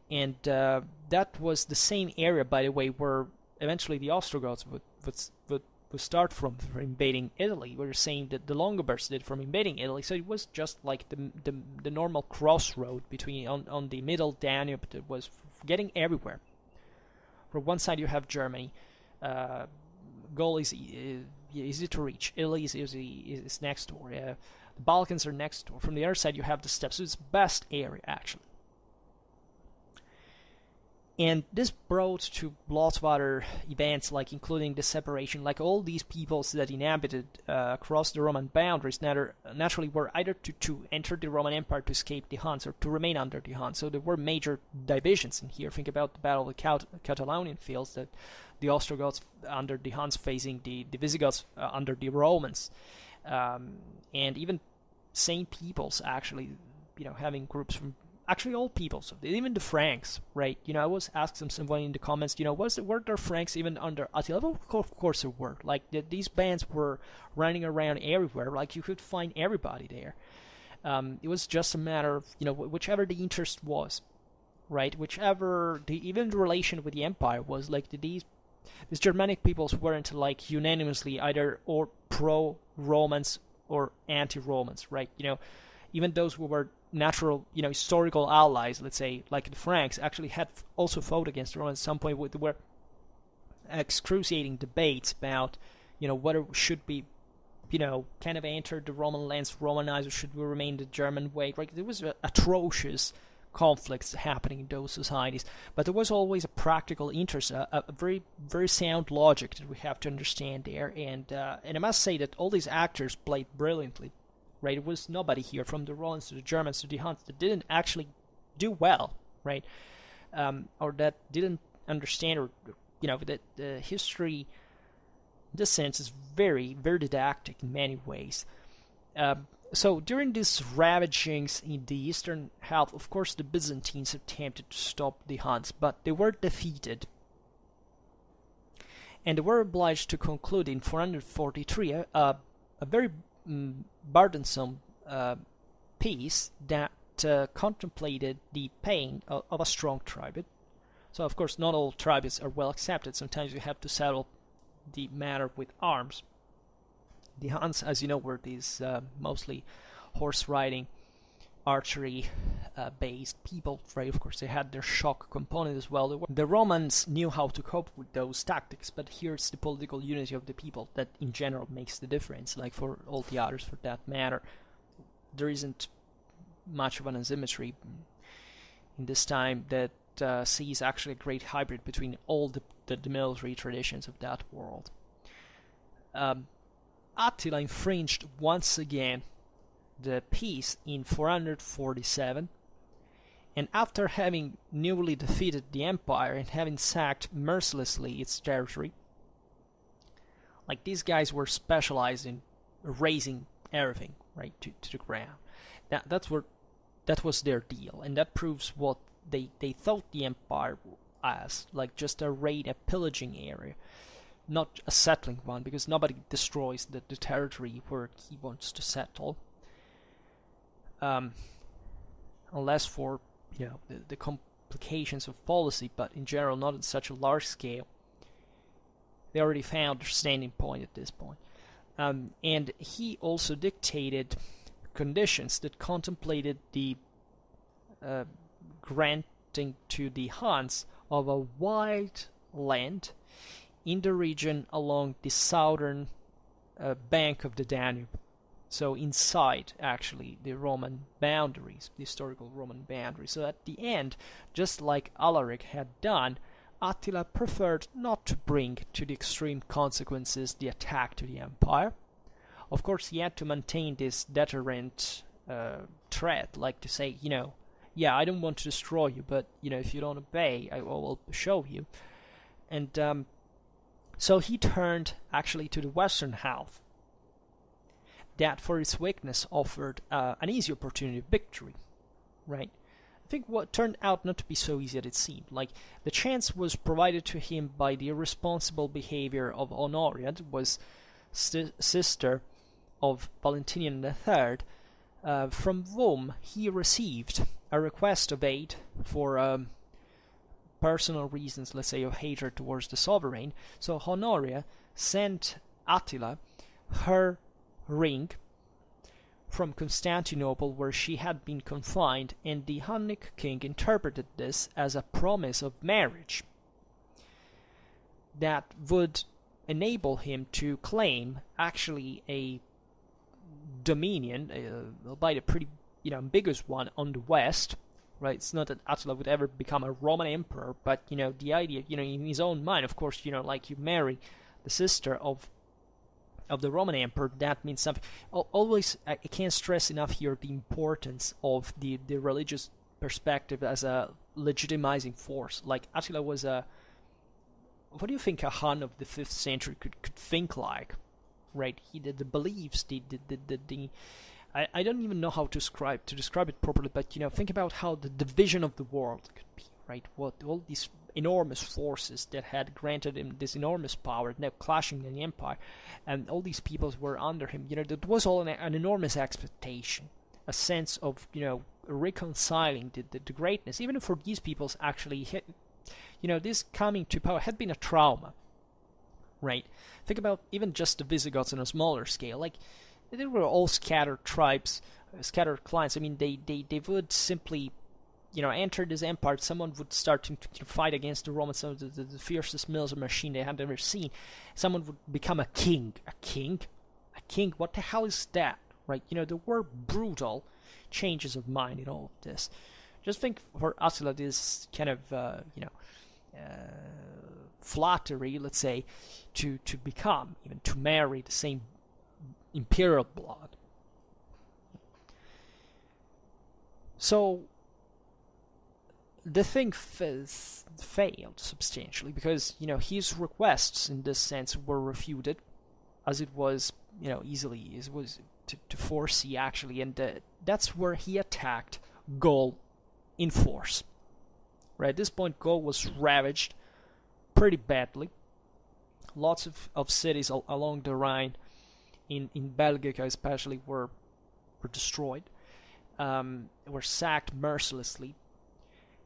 and that was the same area, by the way, where eventually the Ostrogoths would start from invading Italy. We were saying that the Longobards did from invading Italy, so it was just like the normal crossroad between on the middle Danube that was getting everywhere. From one side you have Germany, Gaul is easy to reach, Italy is next door, the Balkans are next door. From the other side you have the steppes, so it's the best area actually. And this brought to lots of other events, like including the separation, like all these peoples that inhabited across the Roman boundaries naturally were either to enter the Roman Empire to escape the Huns or to remain under the Huns. So there were major divisions in here. Think about the Battle of the Catalaunian Fields, that the Ostrogoths under the Huns facing the Visigoths under the Romans. And even same peoples actually, having groups from actually all peoples, even the Franks, right? I was asking someone in the comments, were there Franks even under Attila? Well, of course there were. Like, these bands were running around everywhere. Like, you could find everybody there. It was just a matter of, whichever the interest was, right? Whichever even the relation with the empire was, like, these Germanic peoples weren't like unanimously either or pro-Romans or anti-Romans, right? Even those who were natural, historical allies, let's say, like the Franks, actually had also fought against the Romans at some point. There were excruciating debates about, whether we should be, kind of enter the Roman lands, Romanized, or should we remain the German way. Right? There was atrocious conflicts happening in those societies, but there was always a practical interest, a very, very sound logic that we have to understand there. And I must say that all these actors played brilliantly. Right, it was nobody here, from the Romans to the Germans to the Huns, that didn't actually do well, right, or that didn't understand, or that the history, in this sense, is very, very didactic in many ways. So during these ravagings in the eastern half, of course, the Byzantines attempted to stop the Huns, but they were defeated, and they were obliged to conclude in 443 a very burdensome peace that contemplated the pain of a strong tribute. So, of course, not all tributes are well accepted. Sometimes you have to settle the matter with arms. The Huns, as you know, were these mostly horse-riding, archery-based people, right? Of course, they had their shock component as well. The Romans knew how to cope with those tactics, but here's the political unity of the people that, in general, makes the difference. Like, for all the others, for that matter, there isn't much of an asymmetry in this time that sees actually a great hybrid between all the military traditions of that world. Attila infringed once again the peace in 447, and after having newly defeated the empire and having sacked mercilessly its territory, like, these guys were specialized in razing everything right to the ground. That was their deal, and that proves what they thought the empire as, like, just a raid, a pillaging area, not a settling one, because nobody destroys the territory where he wants to settle. Unless for the complications of policy, but in general not on such a large scale. They already found their standing point at this point. And he also dictated conditions that contemplated the granting to the Huns of a wide land in the region along the southern bank of the Danube. So inside, actually, the Roman boundaries, the historical Roman boundaries. So at the end, just like Alaric had done, Attila preferred not to bring to the extreme consequences the attack to the empire. Of course, he had to maintain this deterrent threat, like to say, yeah, I don't want to destroy you, but, if you don't obey, I will show you. And so he turned, actually, to the western half, that for its weakness offered an easy opportunity of victory, right? I think what turned out not to be so easy as it seemed. Like, the chance was provided to him by the irresponsible behavior of Honoria, that was sister of Valentinian III, from whom he received a request of aid for personal reasons, let's say, of hatred towards the sovereign. So Honoria sent Attila her ring from Constantinople, where she had been confined, and the Hunnic king interpreted this as a promise of marriage that would enable him to claim actually a dominion, albeit a pretty ambiguous one, on the west. Right, it's not that Attila would ever become a Roman emperor, but the idea, in his own mind, of course, like you marry the sister of the Roman emperor, that means something. Always, I can't stress enough here the importance of the religious perspective as a legitimizing force. Like, Attila was what do you think a Hun of the 5th century could think like? Right, the beliefs, I don't even know how to describe it properly, but think about how the division of the world could be, right? What all these enormous forces that had granted him this enormous power, now clashing in the empire, and all these peoples were under him. That was all an enormous expectation, a sense of reconciling the greatness, even for these peoples actually. This coming to power had been a trauma, right? Think about even just the Visigoths on a smaller scale, like. They were all scattered tribes, scattered clans. I mean, they would simply, enter this empire. Someone would start to fight against the Romans, the fiercest military machine they had ever seen. Someone would become a king. A king? What the hell is that? Right? There were brutal changes of mind in all of this. Just think for Attila, this kind of, flattery, let's say, to become, even to marry the same imperial blood. So the thing failed substantially because his requests in this sense were refuted, as it was easily as was to foresee actually, and that's where he attacked Gaul in force. Right at this point, Gaul was ravaged pretty badly. Lots of cities along the Rhine, in Belgica especially, were destroyed, were sacked mercilessly.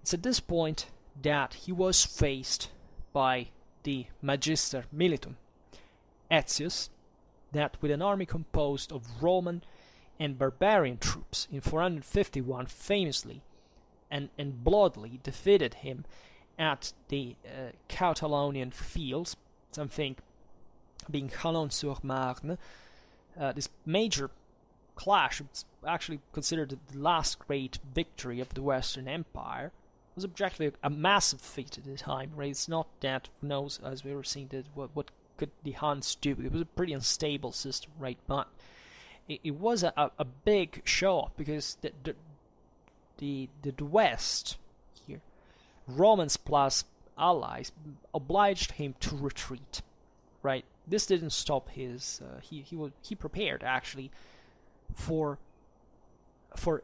It's at this point that he was faced by the Magister Militum, Aetius, that with an army composed of Roman and barbarian troops in 451 famously and bloodily defeated him at the Catalaunian fields, something being Chalon-sur-Marne. This major clash, it's actually considered the last great victory of the Western Empire, was objectively a massive feat at the time. Right? It's not that, who knows, as we were seeing, that what could the Huns do? It was a pretty unstable system, right? But it was a big show-off because the West here, Romans plus allies, obliged him to retreat. Right? This didn't stop his. He prepared actually for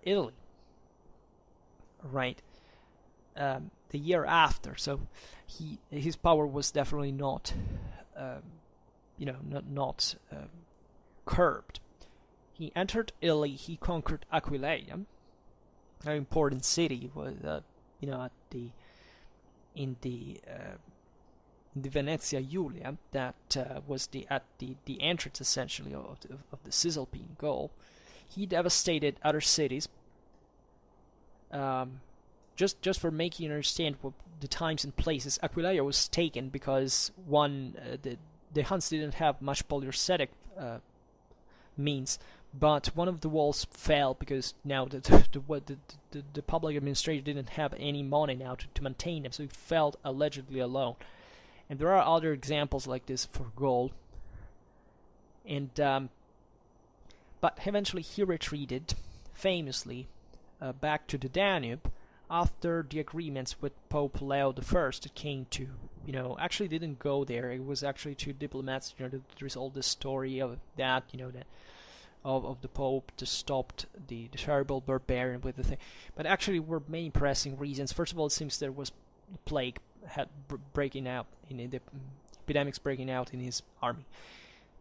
Italy. Right, the year after. So his power was definitely not, not curbed. He entered Italy. He conquered Aquileia, an important city. Was in the Venezia Julia, that was at the entrance essentially of the Cisalpine Gaul. He devastated other cities. Just for making you understand what the times and places, Aquileia was taken because the Huns didn't have much polyurcetic means. But one of the walls fell because now the public administration didn't have any money now to maintain them, so it fell allegedly alone. And there are other examples like this for gold. And but eventually he retreated, famously, back to the Danube after the agreements with Pope Leo I. It came to, actually didn't go there. It was actually two diplomats. There's all this story of that, of the Pope to stop the terrible barbarian with the thing. But actually were many pressing reasons. First of all, it seems there was plague breaking out, the epidemics breaking out in his army.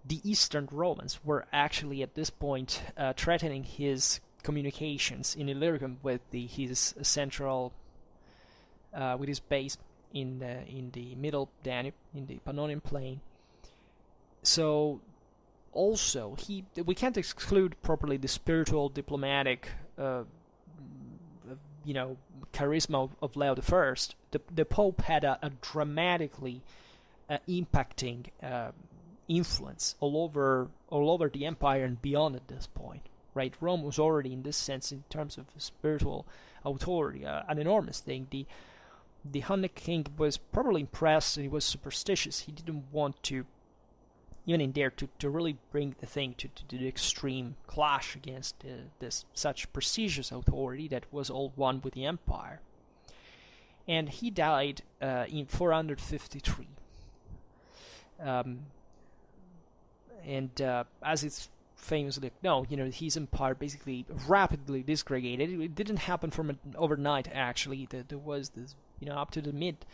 The Eastern Romans were actually at this point threatening his communications in Illyricum with his central, with his base in the middle Danube, in the Pannonian Plain. So also we can't exclude properly the spiritual, diplomatic, charisma of Leo I. The Pope had a dramatically impacting influence all over the empire and beyond at this point. Right, Rome was already, in this sense, in terms of spiritual authority, an enormous thing. The Hanik king was probably impressed, and he was superstitious. He didn't want to, even in there, to really bring the thing to the extreme clash against this such prestigious authority that was all one with the empire. And he died in 453. As it's famously known, his empire basically rapidly disgregated. It didn't happen from overnight, actually. There was this, up to the mid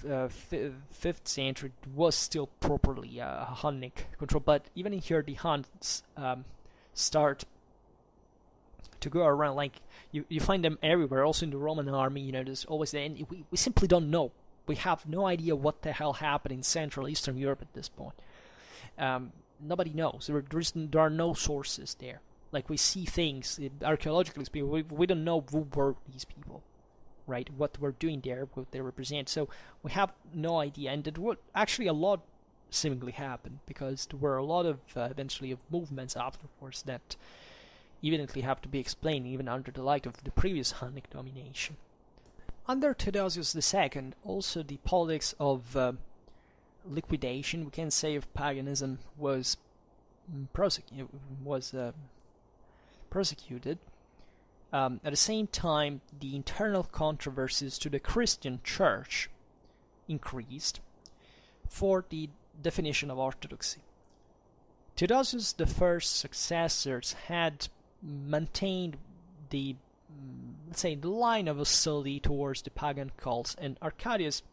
5th century, it was still properly Hunnic control. But even in here, the Huns start to go around. Like you find them everywhere, also in the Roman army. There's always and we simply don't know. We have no idea what the hell happened in Central Eastern Europe at this point. Nobody knows. There are no sources there. Like, we see things, archaeologically speaking, we don't know who were these people, right? What we're doing there, what they represent. So we have no idea. And there would actually a lot seemingly happen, because there were a lot of, eventually, of movements afterwards that evidently have to be explained, even under the light of the previous Hunnic domination. Under Theodosius II, also the politics of liquidation, we can say, of paganism was persecuted. At the same time, the internal controversies to the Christian Church increased for the definition of orthodoxy. Theodosius I's successors had maintained the, let's say, the line of hostility towards the pagan cults, and Arcadius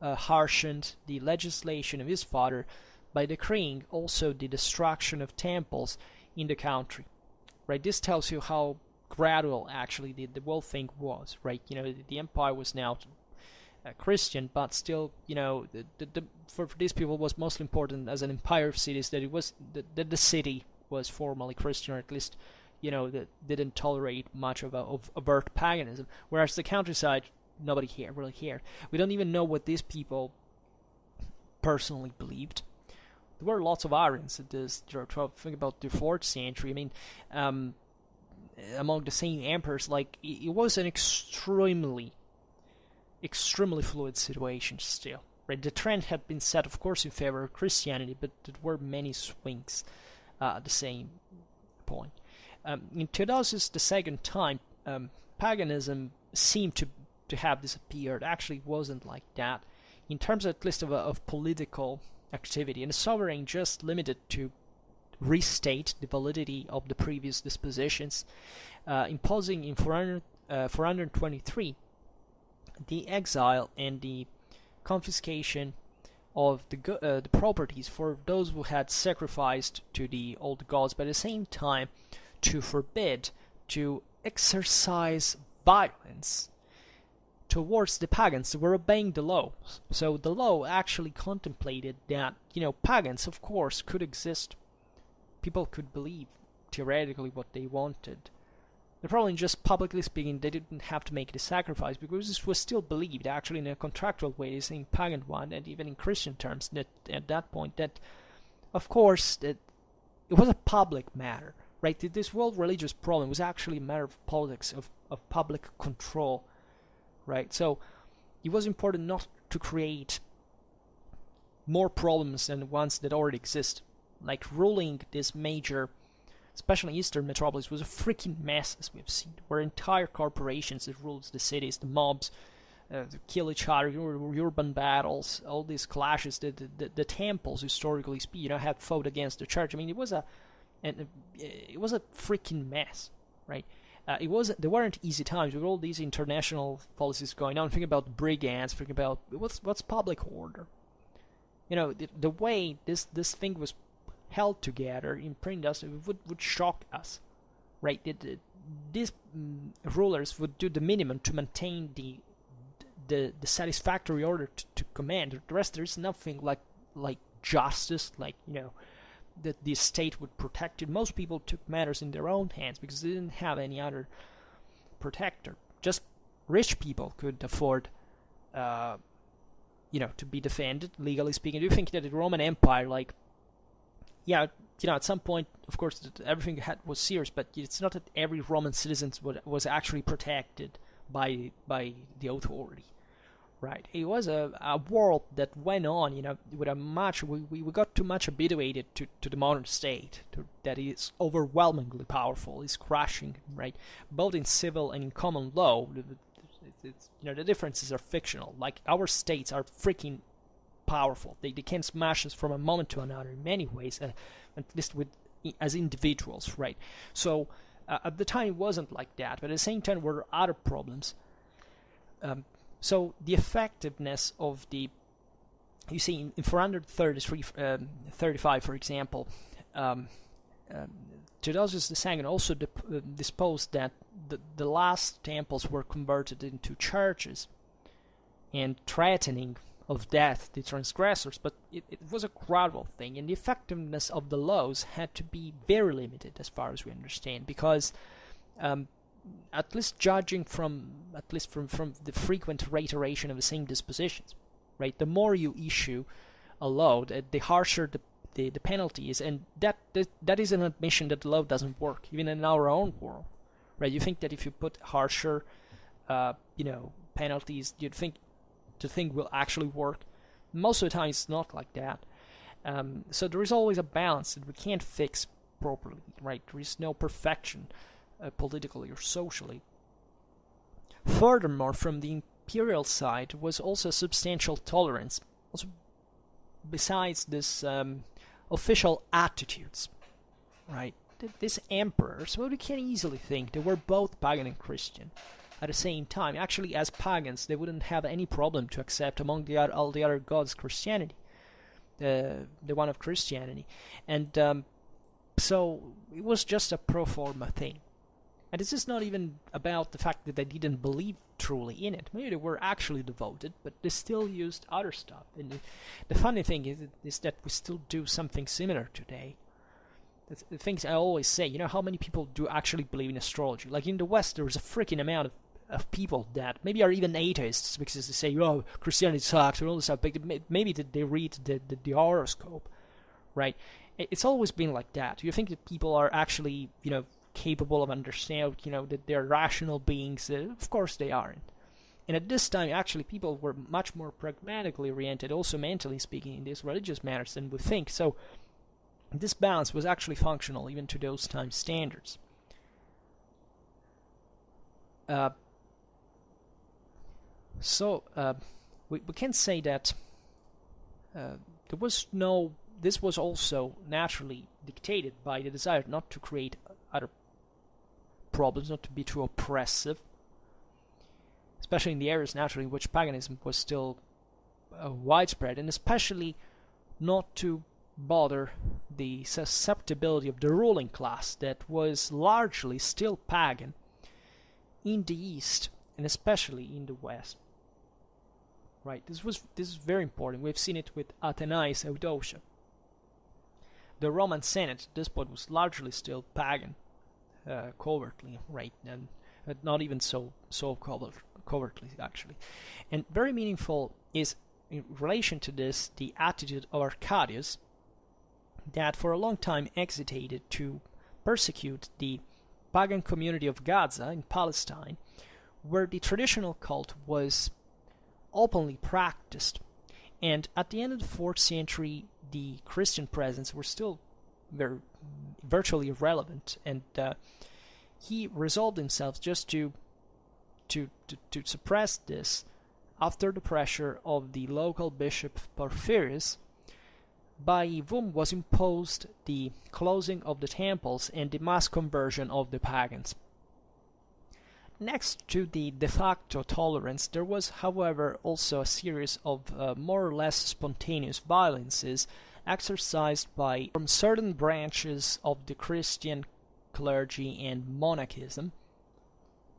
harshened the legislation of his father by decreeing also the destruction of temples in the country. Right, this tells you how gradual actually the whole thing was. Right, the empire was now Christian, but still, for these people, it was most important as an empire of cities that it was that the city was formally Christian, or at least that didn't tolerate much of overt paganism, whereas the countryside, nobody really cared. We don't even know what these people personally believed. There were lots of Arians at this. Think about the 4th century. I mean, among the same emperors, like, it was an extremely fluid situation still. Right, the trend had been set, of course, in favor of Christianity, but there were many swings at the same point. In Theodosius II time, paganism seemed to have disappeared. Actually, wasn't like that in terms, at least, of political activity, and the sovereign just limited to restate the validity of the previous dispositions, imposing in 423 the exile and the confiscation of the properties for those who had sacrificed to the old gods, but at the same time to forbid to exercise violence towards the pagans who were obeying the law. So the law actually contemplated that, pagans, of course, could exist. People could believe, theoretically, what they wanted. The problem, just publicly speaking, they didn't have to make the sacrifice, because this was still believed, actually, in a contractual way, the same pagan one, and even in Christian terms, that at that point, that, of course, that it was a public matter, right? This world religious problem was actually a matter of politics, of public control, right? So it was important not to create more problems than the ones that already exist. Like ruling this major, especially Eastern metropolis, was a freaking mess, as we've seen, where entire corporations that rules the cities, the mobs, kill each other, urban battles, all these clashes. The temples, historically speaking, had fought against the church. I mean, it was a freaking mess, right? There weren't easy times with all these international policies going on. Think about brigands. Think about what's public order. The way this thing was held together in pre-industry would shock us, right? These rulers would do the minimum to maintain the satisfactory order to command. The rest, there's nothing like justice, that the state would protect it. Most people took matters in their own hands because they didn't have any other protector. Just rich people could afford to be defended, legally speaking. Do you think that the Roman Empire, at some point, of course, everything was serious, but it's not that every Roman citizen was actually protected by the authority, right? It was a world that went on, with a much, we got too much habituated to the modern state, that is overwhelmingly powerful, is crushing, right? Both in civil and in common law. The differences are fictional. Like, our states are freaking powerful. They can smash us from a moment to another in many ways, at least as individuals, right? So at the time it wasn't like that, but at the same time there were other problems. So the effectiveness of you see, in 435, for example, Theodosius II also disposed that the last temples were converted into churches, and threatening of death the transgressors, but it was a gradual thing, and the effectiveness of the laws had to be very limited, as far as we understand, because at least judging from the frequent reiteration of the same dispositions, right? The more you issue a law, the harsher the penalty is, and that is an admission that the law doesn't work, even in our own world, right? You think that if you put harsher, penalties, you'd think the thing will actually work. Most of the time, it's not like that. So there is always a balance that we can't fix properly, right? There is no perfection, politically or socially. Furthermore, from the imperial side was also substantial tolerance. Also, besides this official attitudes, right? These emperors, well, we can easily think they were both pagan and Christian at the same time. Actually, as pagans, they wouldn't have any problem to accept among all the other gods Christianity, the one of Christianity, and so it was just a pro forma thing. And this is not even about the fact that they didn't believe truly in it. Maybe they were actually devoted, but they still used other stuff. And the funny thing is that we still do something similar today. The things I always say, how many people do actually believe in astrology? Like in the West, there is a freaking amount of people that maybe are even atheists because they say, oh, Christianity sucks and all this stuff. But maybe they read the horoscope, right? It's always been like that. You think that people are actually, capable of understanding, that they're rational beings? Of course they aren't. And at this time, actually, people were much more pragmatically oriented, also mentally speaking, in these religious matters than we think. So this balance was actually functional even to those time standards. We can say that this was also naturally dictated by the desire not to create other problems, not to be too oppressive, especially in the areas naturally in which paganism was still widespread, and especially not to bother the susceptibility of the ruling class that was largely still pagan in the East and especially in the West. Right, this is very important. We've seen it with Athenaeus Eudocia. The Roman Senate at this point was largely still pagan, covertly, right, and not even so covertly actually. And very meaningful is, in relation to this, the attitude of Arcadius, that for a long time hesitated to persecute the pagan community of Gaza in Palestine, where the traditional cult was openly practiced. And at the end of the 4th century, the Christian presence were still virtually irrelevant, and he resolved himself just to suppress this after the pressure of the local bishop Porphyrius, by whom was imposed the closing of the temples and the mass conversion of the pagans. Next to the de facto tolerance, there was, however, also a series of more or less spontaneous violences exercised from certain branches of the Christian clergy and monarchism,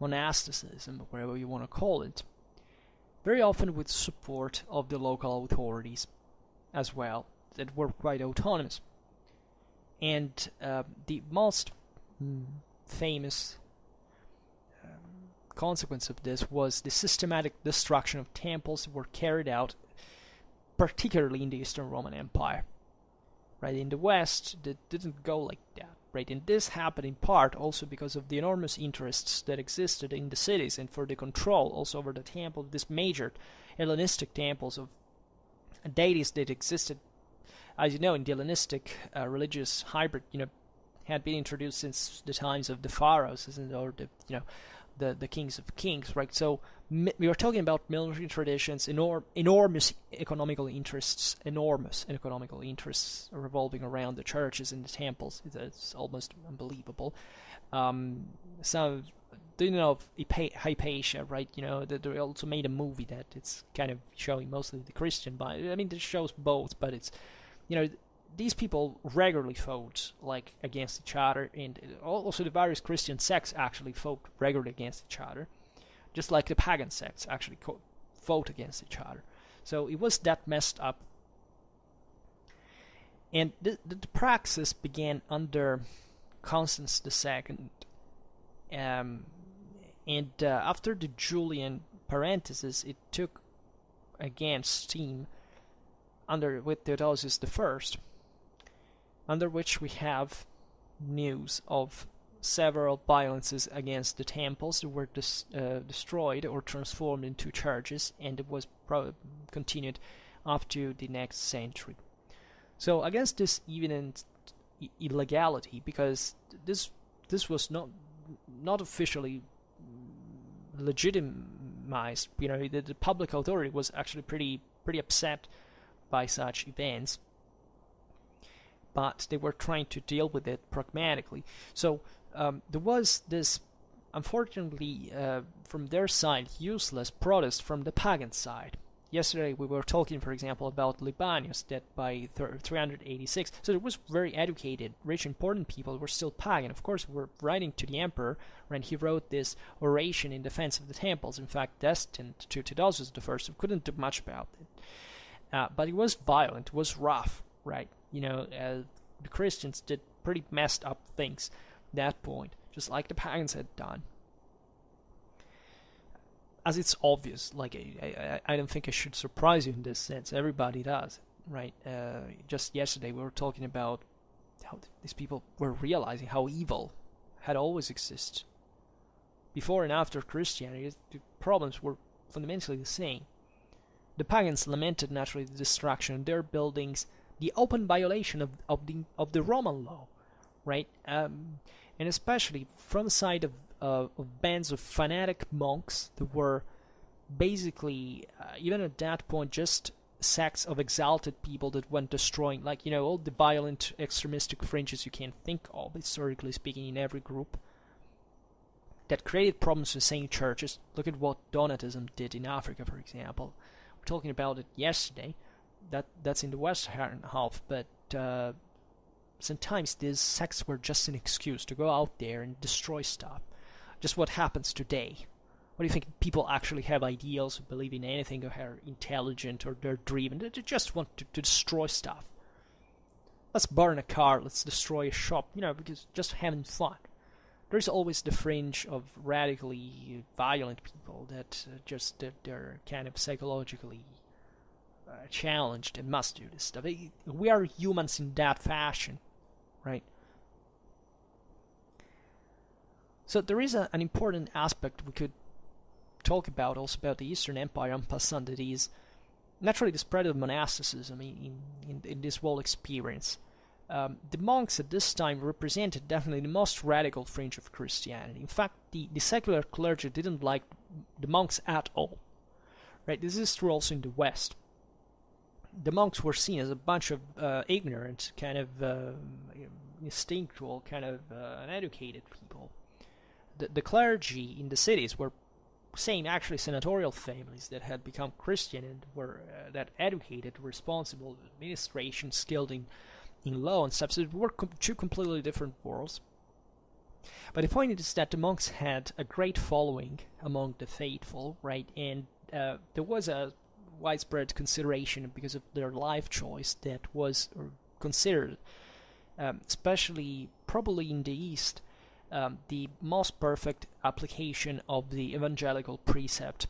monasticism, whatever you want to call it, very often with support of the local authorities as well, that were quite autonomous. And the most famous consequence of this was the systematic destruction of temples that were carried out, particularly in the Eastern Roman Empire. Right, in the West, it didn't go like that. Right, and this happened in part also because of the enormous interests that existed in the cities and for the control also over the temple, these major Hellenistic temples of deities that existed, as you know, in the Hellenistic religious hybrid, had been introduced since the times of the pharaohs, or the kings of kings, right? So we are talking about military traditions, enormous economical interests revolving around the churches and the temples. It's almost unbelievable. So, do you know of Hypatia, right? They also made a movie that it's kind of showing mostly the Christian, but I mean, it shows both, but it's, these people regularly fought against each other, and also the various Christian sects actually fought regularly against each other, just like the pagan sects actually fought against each other. So it was that messed up. And the praxis began under Constans II, and after the Julian parenthesis, it took again steam with Theodosius I, under which we have news of several violences against the temples that were destroyed or transformed into churches, and it was continued up to the next century. So against this evident illegality, because this was not officially legitimized, the public authority was actually pretty upset by such events, but they were trying to deal with it pragmatically. So there was this, unfortunately, from their side, useless protest from the pagan side. Yesterday we were talking, for example, about Libanius, that by 386, so there was very educated, rich, important people who were still pagan. Of course, were writing to the emperor when he wrote this oration in defense of the temples, in fact destined to Theodosius I, who couldn't do much about it. But it was violent, it was rough, right? The Christians did pretty messed up things at that point, just like the pagans had done. As it's obvious, I don't think I should surprise you in this sense. Everybody does, right? Just yesterday we were talking about how these people were realizing how evil had always existed. Before and after Christianity, the problems were fundamentally the same. The pagans lamented naturally the destruction of their buildings, the open violation of the Roman law, right? And especially from the side of bands of fanatic monks that were basically, even at that point, just sects of exalted people that went destroying, all the violent extremistic fringes you can think of, historically speaking, in every group, that created problems in sane churches. Look at what Donatism did in Africa, for example. We're talking about it yesterday. That's in the western half, but sometimes these sects were just an excuse to go out there and destroy stuff. Just what happens today. What do you think? People actually have ideals, believe in anything, or are intelligent, or they're driven. They just want to destroy stuff. Let's burn a car, let's destroy a shop, because just having fun. There's always the fringe of radically violent people that they're kind of psychologically challenged and must do this stuff. We are humans in that fashion, right? So there is an important aspect we could talk about also about the Eastern Empire en passant, that is naturally the spread of monasticism in this whole experience. The monks at this time represented definitely the most radical fringe of Christianity. In fact, the secular clergy didn't like the monks at all. Right? This is true also in the West. The monks were seen as a bunch of ignorant, kind of instinctual, kind of uneducated people. The clergy in the cities were same actually senatorial families that had become Christian and were that educated, responsible, administration, skilled in law and stuff. So it were two completely different worlds. But the point is that the monks had a great following among the faithful, right? And there was a widespread consideration because of their life choice that was considered, especially probably in the East, the most perfect application of the evangelical precept.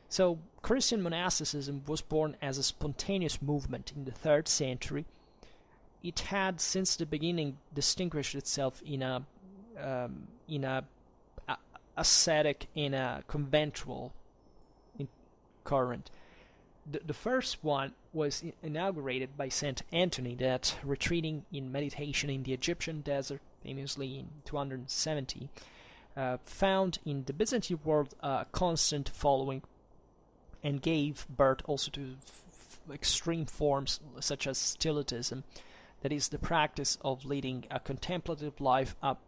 So Christian monasticism was born as a spontaneous movement in the 3rd century. It had since the beginning distinguished itself in a ascetic, in a conventual current. The first one was inaugurated by Saint Anthony, that retreating in meditation in the Egyptian desert, famously in 270, found in the Byzantine world a constant following and gave birth also to extreme forms such as Stylitism, that is the practice of leading a contemplative life up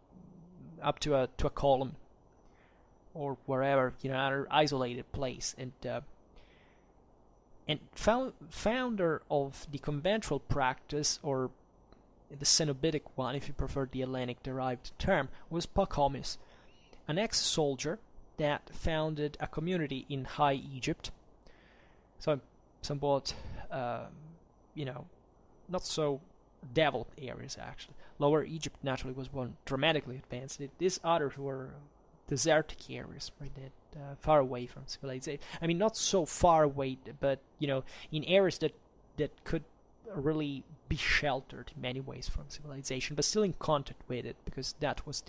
to a column or wherever, an isolated place, and founder of the conventual practice, or the Cenobitic one, if you prefer the Hellenic-derived term, was Pachomis, an ex-soldier that founded a community in High Egypt. So somewhat, not so developed areas actually. Lower Egypt naturally was one dramatically advanced. These others were desertic areas, right? That far away from civilization. I mean, not so far away, but in areas that could really be sheltered in many ways from civilization, but still in contact with it, because that was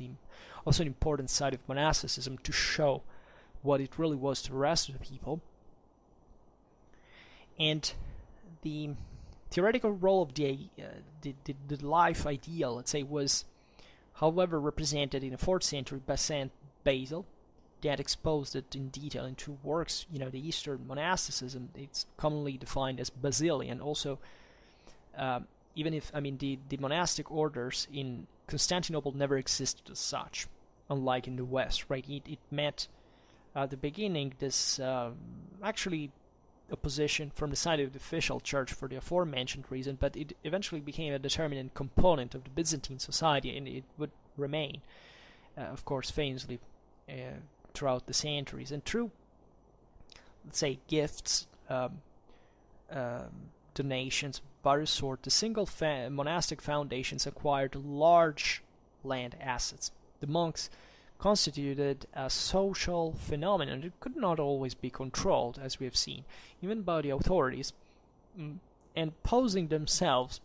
also an important side of monasticism, to show what it really was to the rest of the people. And the theoretical role of the life ideal, let's say, was, however, represented in the 4th century by Saint Basil, that exposed it in detail in 2 works. The Eastern monasticism, it's commonly defined as Basilian. Also, even if, the monastic orders in Constantinople never existed as such, unlike in the West, right? It met, at the beginning, this, actually, opposition from the side of the official church for the aforementioned reason, but it eventually became a determinant component of the Byzantine society, and it would remain, of course, famously throughout the centuries. And through, let's say, gifts, donations of various sorts, the single monastic foundations acquired large land assets. The monks constituted a social phenomenon that could not always be controlled, as we have seen, even by the authorities, and posing themselves,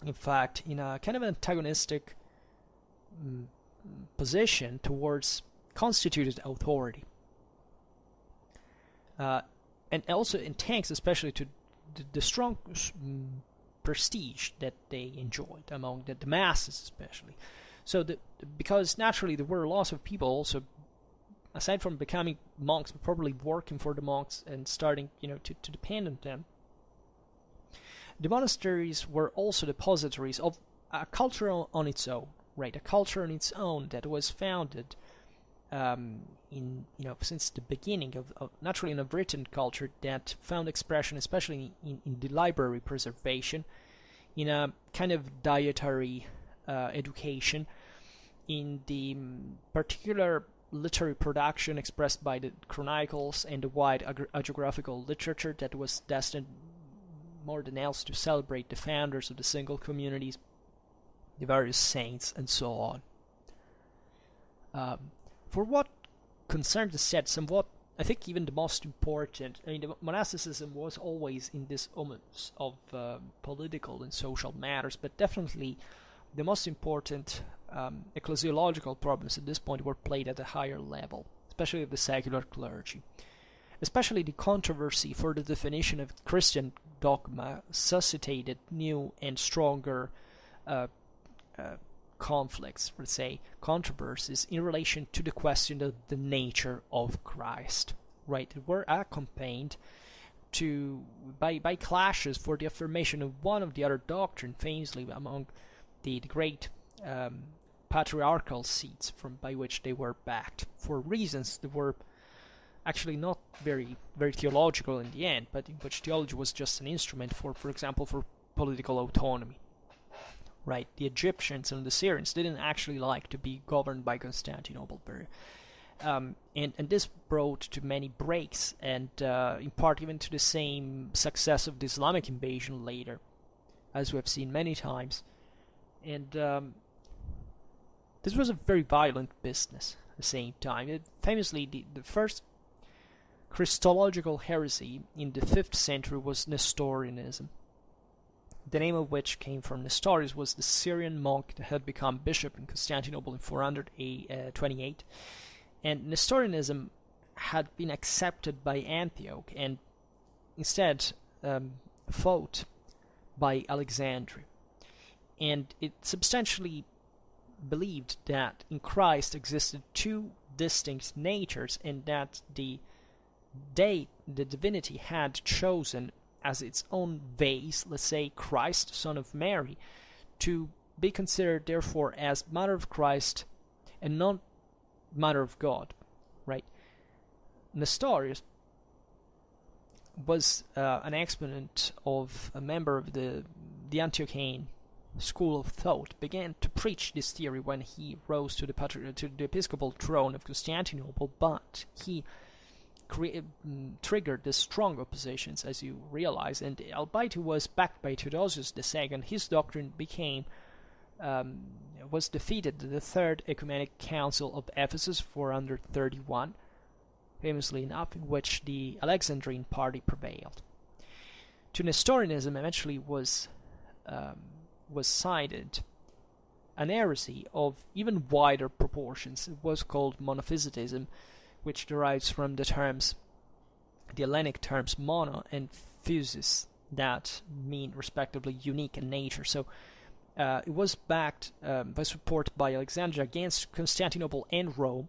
in fact, in a kind of antagonistic position towards constituted authority. And also in thanks especially to the strong prestige that they enjoyed among the masses especially. So because naturally there were lots of people also, aside from becoming monks, but probably working for the monks and starting, to depend on them. The monasteries were also depositories of a culture on its own, right? A culture on its own that was founded since the beginning of naturally in a written culture that found expression, especially in the library preservation, in a kind of dietary education, in the particular literary production expressed by the chronicles and the wide hagiographical literature that was destined more than else to celebrate the founders of the single communities, the various saints, and so on. For what concerns the set somewhat I think even the most important, I mean, the monasticism was always in this omens of political and social matters, but definitely the most important ecclesiological problems at this point were played at a higher level, especially of the secular clergy. Especially the controversy for the definition of Christian dogma suscitated new and stronger conflicts, let's say, controversies in relation to the question of the nature of Christ, right? They were accompanied by clashes for the affirmation of one of the other doctrine, famously among the great patriarchal seats by which they were backed, for reasons that were actually not very theological in the end, but in which theology was just an instrument for example, for political autonomy. Right, the Egyptians and the Syrians didn't actually like to be governed by Constantinople, and this brought to many breaks, and in part even to the same success of the Islamic invasion later, as we have seen many times. And this was a very violent business at the same time. Famously, the first Christological heresy in the 5th century was Nestorianism, the name of which came from Nestorius, was the Syrian monk that had become bishop in Constantinople in 428. And Nestorianism had been accepted by Antioch and instead fought by Alexandria. And it substantially believed that in Christ existed two distinct natures, and that the divinity had chosen as its own vase, let's say Christ, son of Mary, to be considered therefore as mother of Christ and not mother of God, right? Nestorius was an exponent of a member of the Antiochian school of thought, began to preach this theory when he rose to the episcopal throne of Constantinople, but he triggered the strong oppositions, as you realize, and albeit he was backed by Theodosius II, his doctrine was defeated at the Third Ecumenic Council of Ephesus 431, famously enough, in which the Alexandrine party prevailed. To Nestorianism eventually was cited an heresy of even wider proportions. It was called Monophysitism, which derives from the Hellenic terms mono and physis, that mean respectively unique in nature. So it was backed by support by Alexandria against Constantinople and Rome.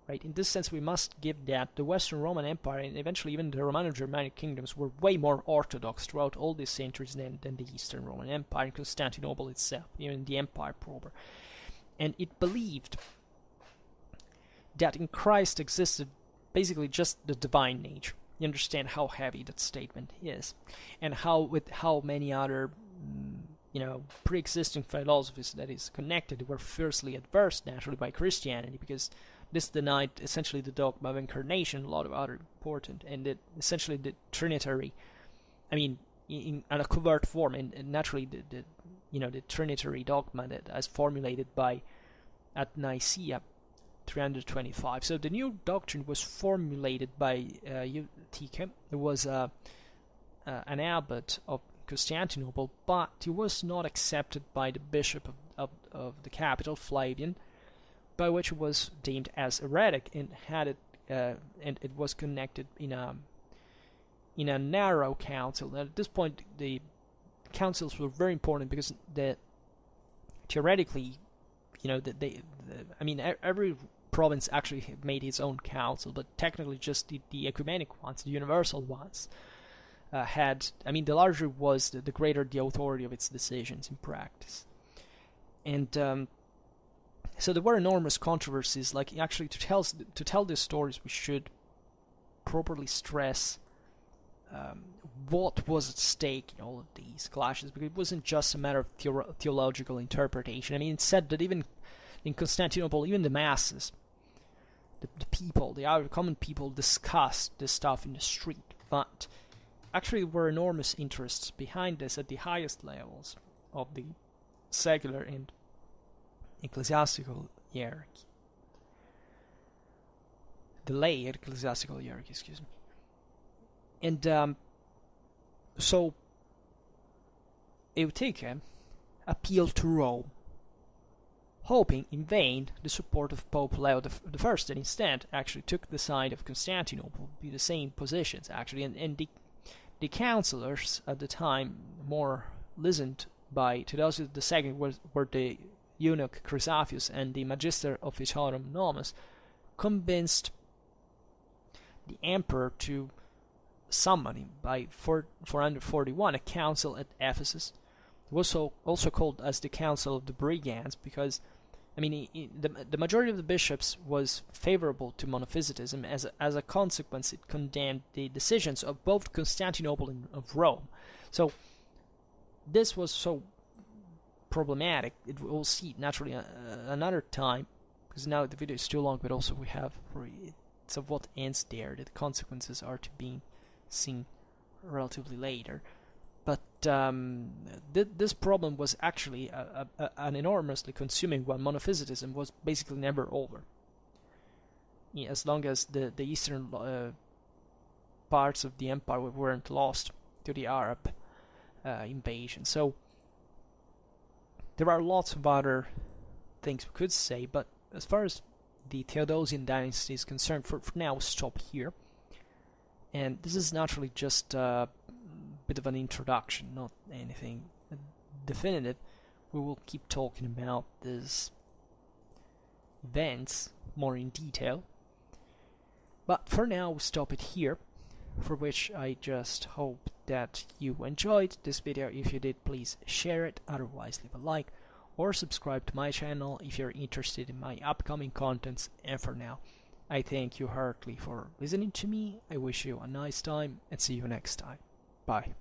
Right? In this sense, we must give that the Western Roman Empire and eventually even the Romano-Germanic kingdoms were way more orthodox throughout all these centuries than the Eastern Roman Empire and Constantinople itself, even the empire proper. And it believed that in Christ existed basically just the divine nature. You understand how heavy that statement is, and how many other pre-existing philosophies that is connected were fiercely adversed naturally by Christianity, because this denied essentially the dogma of incarnation, a lot of other important, and essentially the Trinitary, in a covert form, and naturally the Trinitary dogma that as formulated at Nicaea 325. So the new doctrine was formulated by Eutyche. It was an abbot of Constantinople, but he was not accepted by the bishop of the capital, Flavian, by which it was deemed as heretic, and it was connected in a narrow council. And at this point, the councils were very important because theoretically, every province actually made its own council, but technically just the ecumenic ones, the universal ones, the larger was, the greater the authority of its decisions in practice. And so there were enormous controversies. Like, actually, to tell these stories, we should properly stress what was at stake in all of these clashes, because it wasn't just a matter of theological interpretation. It said that even in Constantinople, even the masses, the people, the common people, discussed this stuff in the street, but actually there were enormous interests behind this at the highest levels of the secular and ecclesiastical hierarchy. the lay ecclesiastical hierarchy, excuse me. And so Eutyche appealed to Rome, hoping in vain the support of Pope Leo I, and instead actually took the side of Constantinople, be the same positions actually, and the councillors at the time, more listened by Theodosius II, were the eunuch Chrysaphius and the Magister Officiorum Nomus, convinced the emperor to summon him by 441 a council at Ephesus. It was also called as the Council of the Brigands because, I mean, the majority of the bishops was favorable to Monophysitism. As a consequence, it condemned the decisions of both Constantinople and of Rome. So this was so problematic. We'll see naturally another time, because now the video is too long, but also we have so what ends there. The consequences are to be seen relatively later. But this problem was actually an enormously consuming one. Monophysitism was basically never over. Yeah, as long as the eastern parts of the empire weren't lost to the Arab invasion. So there are lots of other things we could say, but as far as the Theodosian dynasty is concerned, for now we'll stop here. And this is naturally just a bit of an introduction, not anything definitive. We will keep talking about these events more in detail. But for now, we'll stop it here, for which I just hope that you enjoyed this video. If you did, please share it, otherwise leave a like, or subscribe to my channel if you're interested in my upcoming contents. And for now, I thank you heartily for listening to me. I wish you a nice time and see you next time. Bye.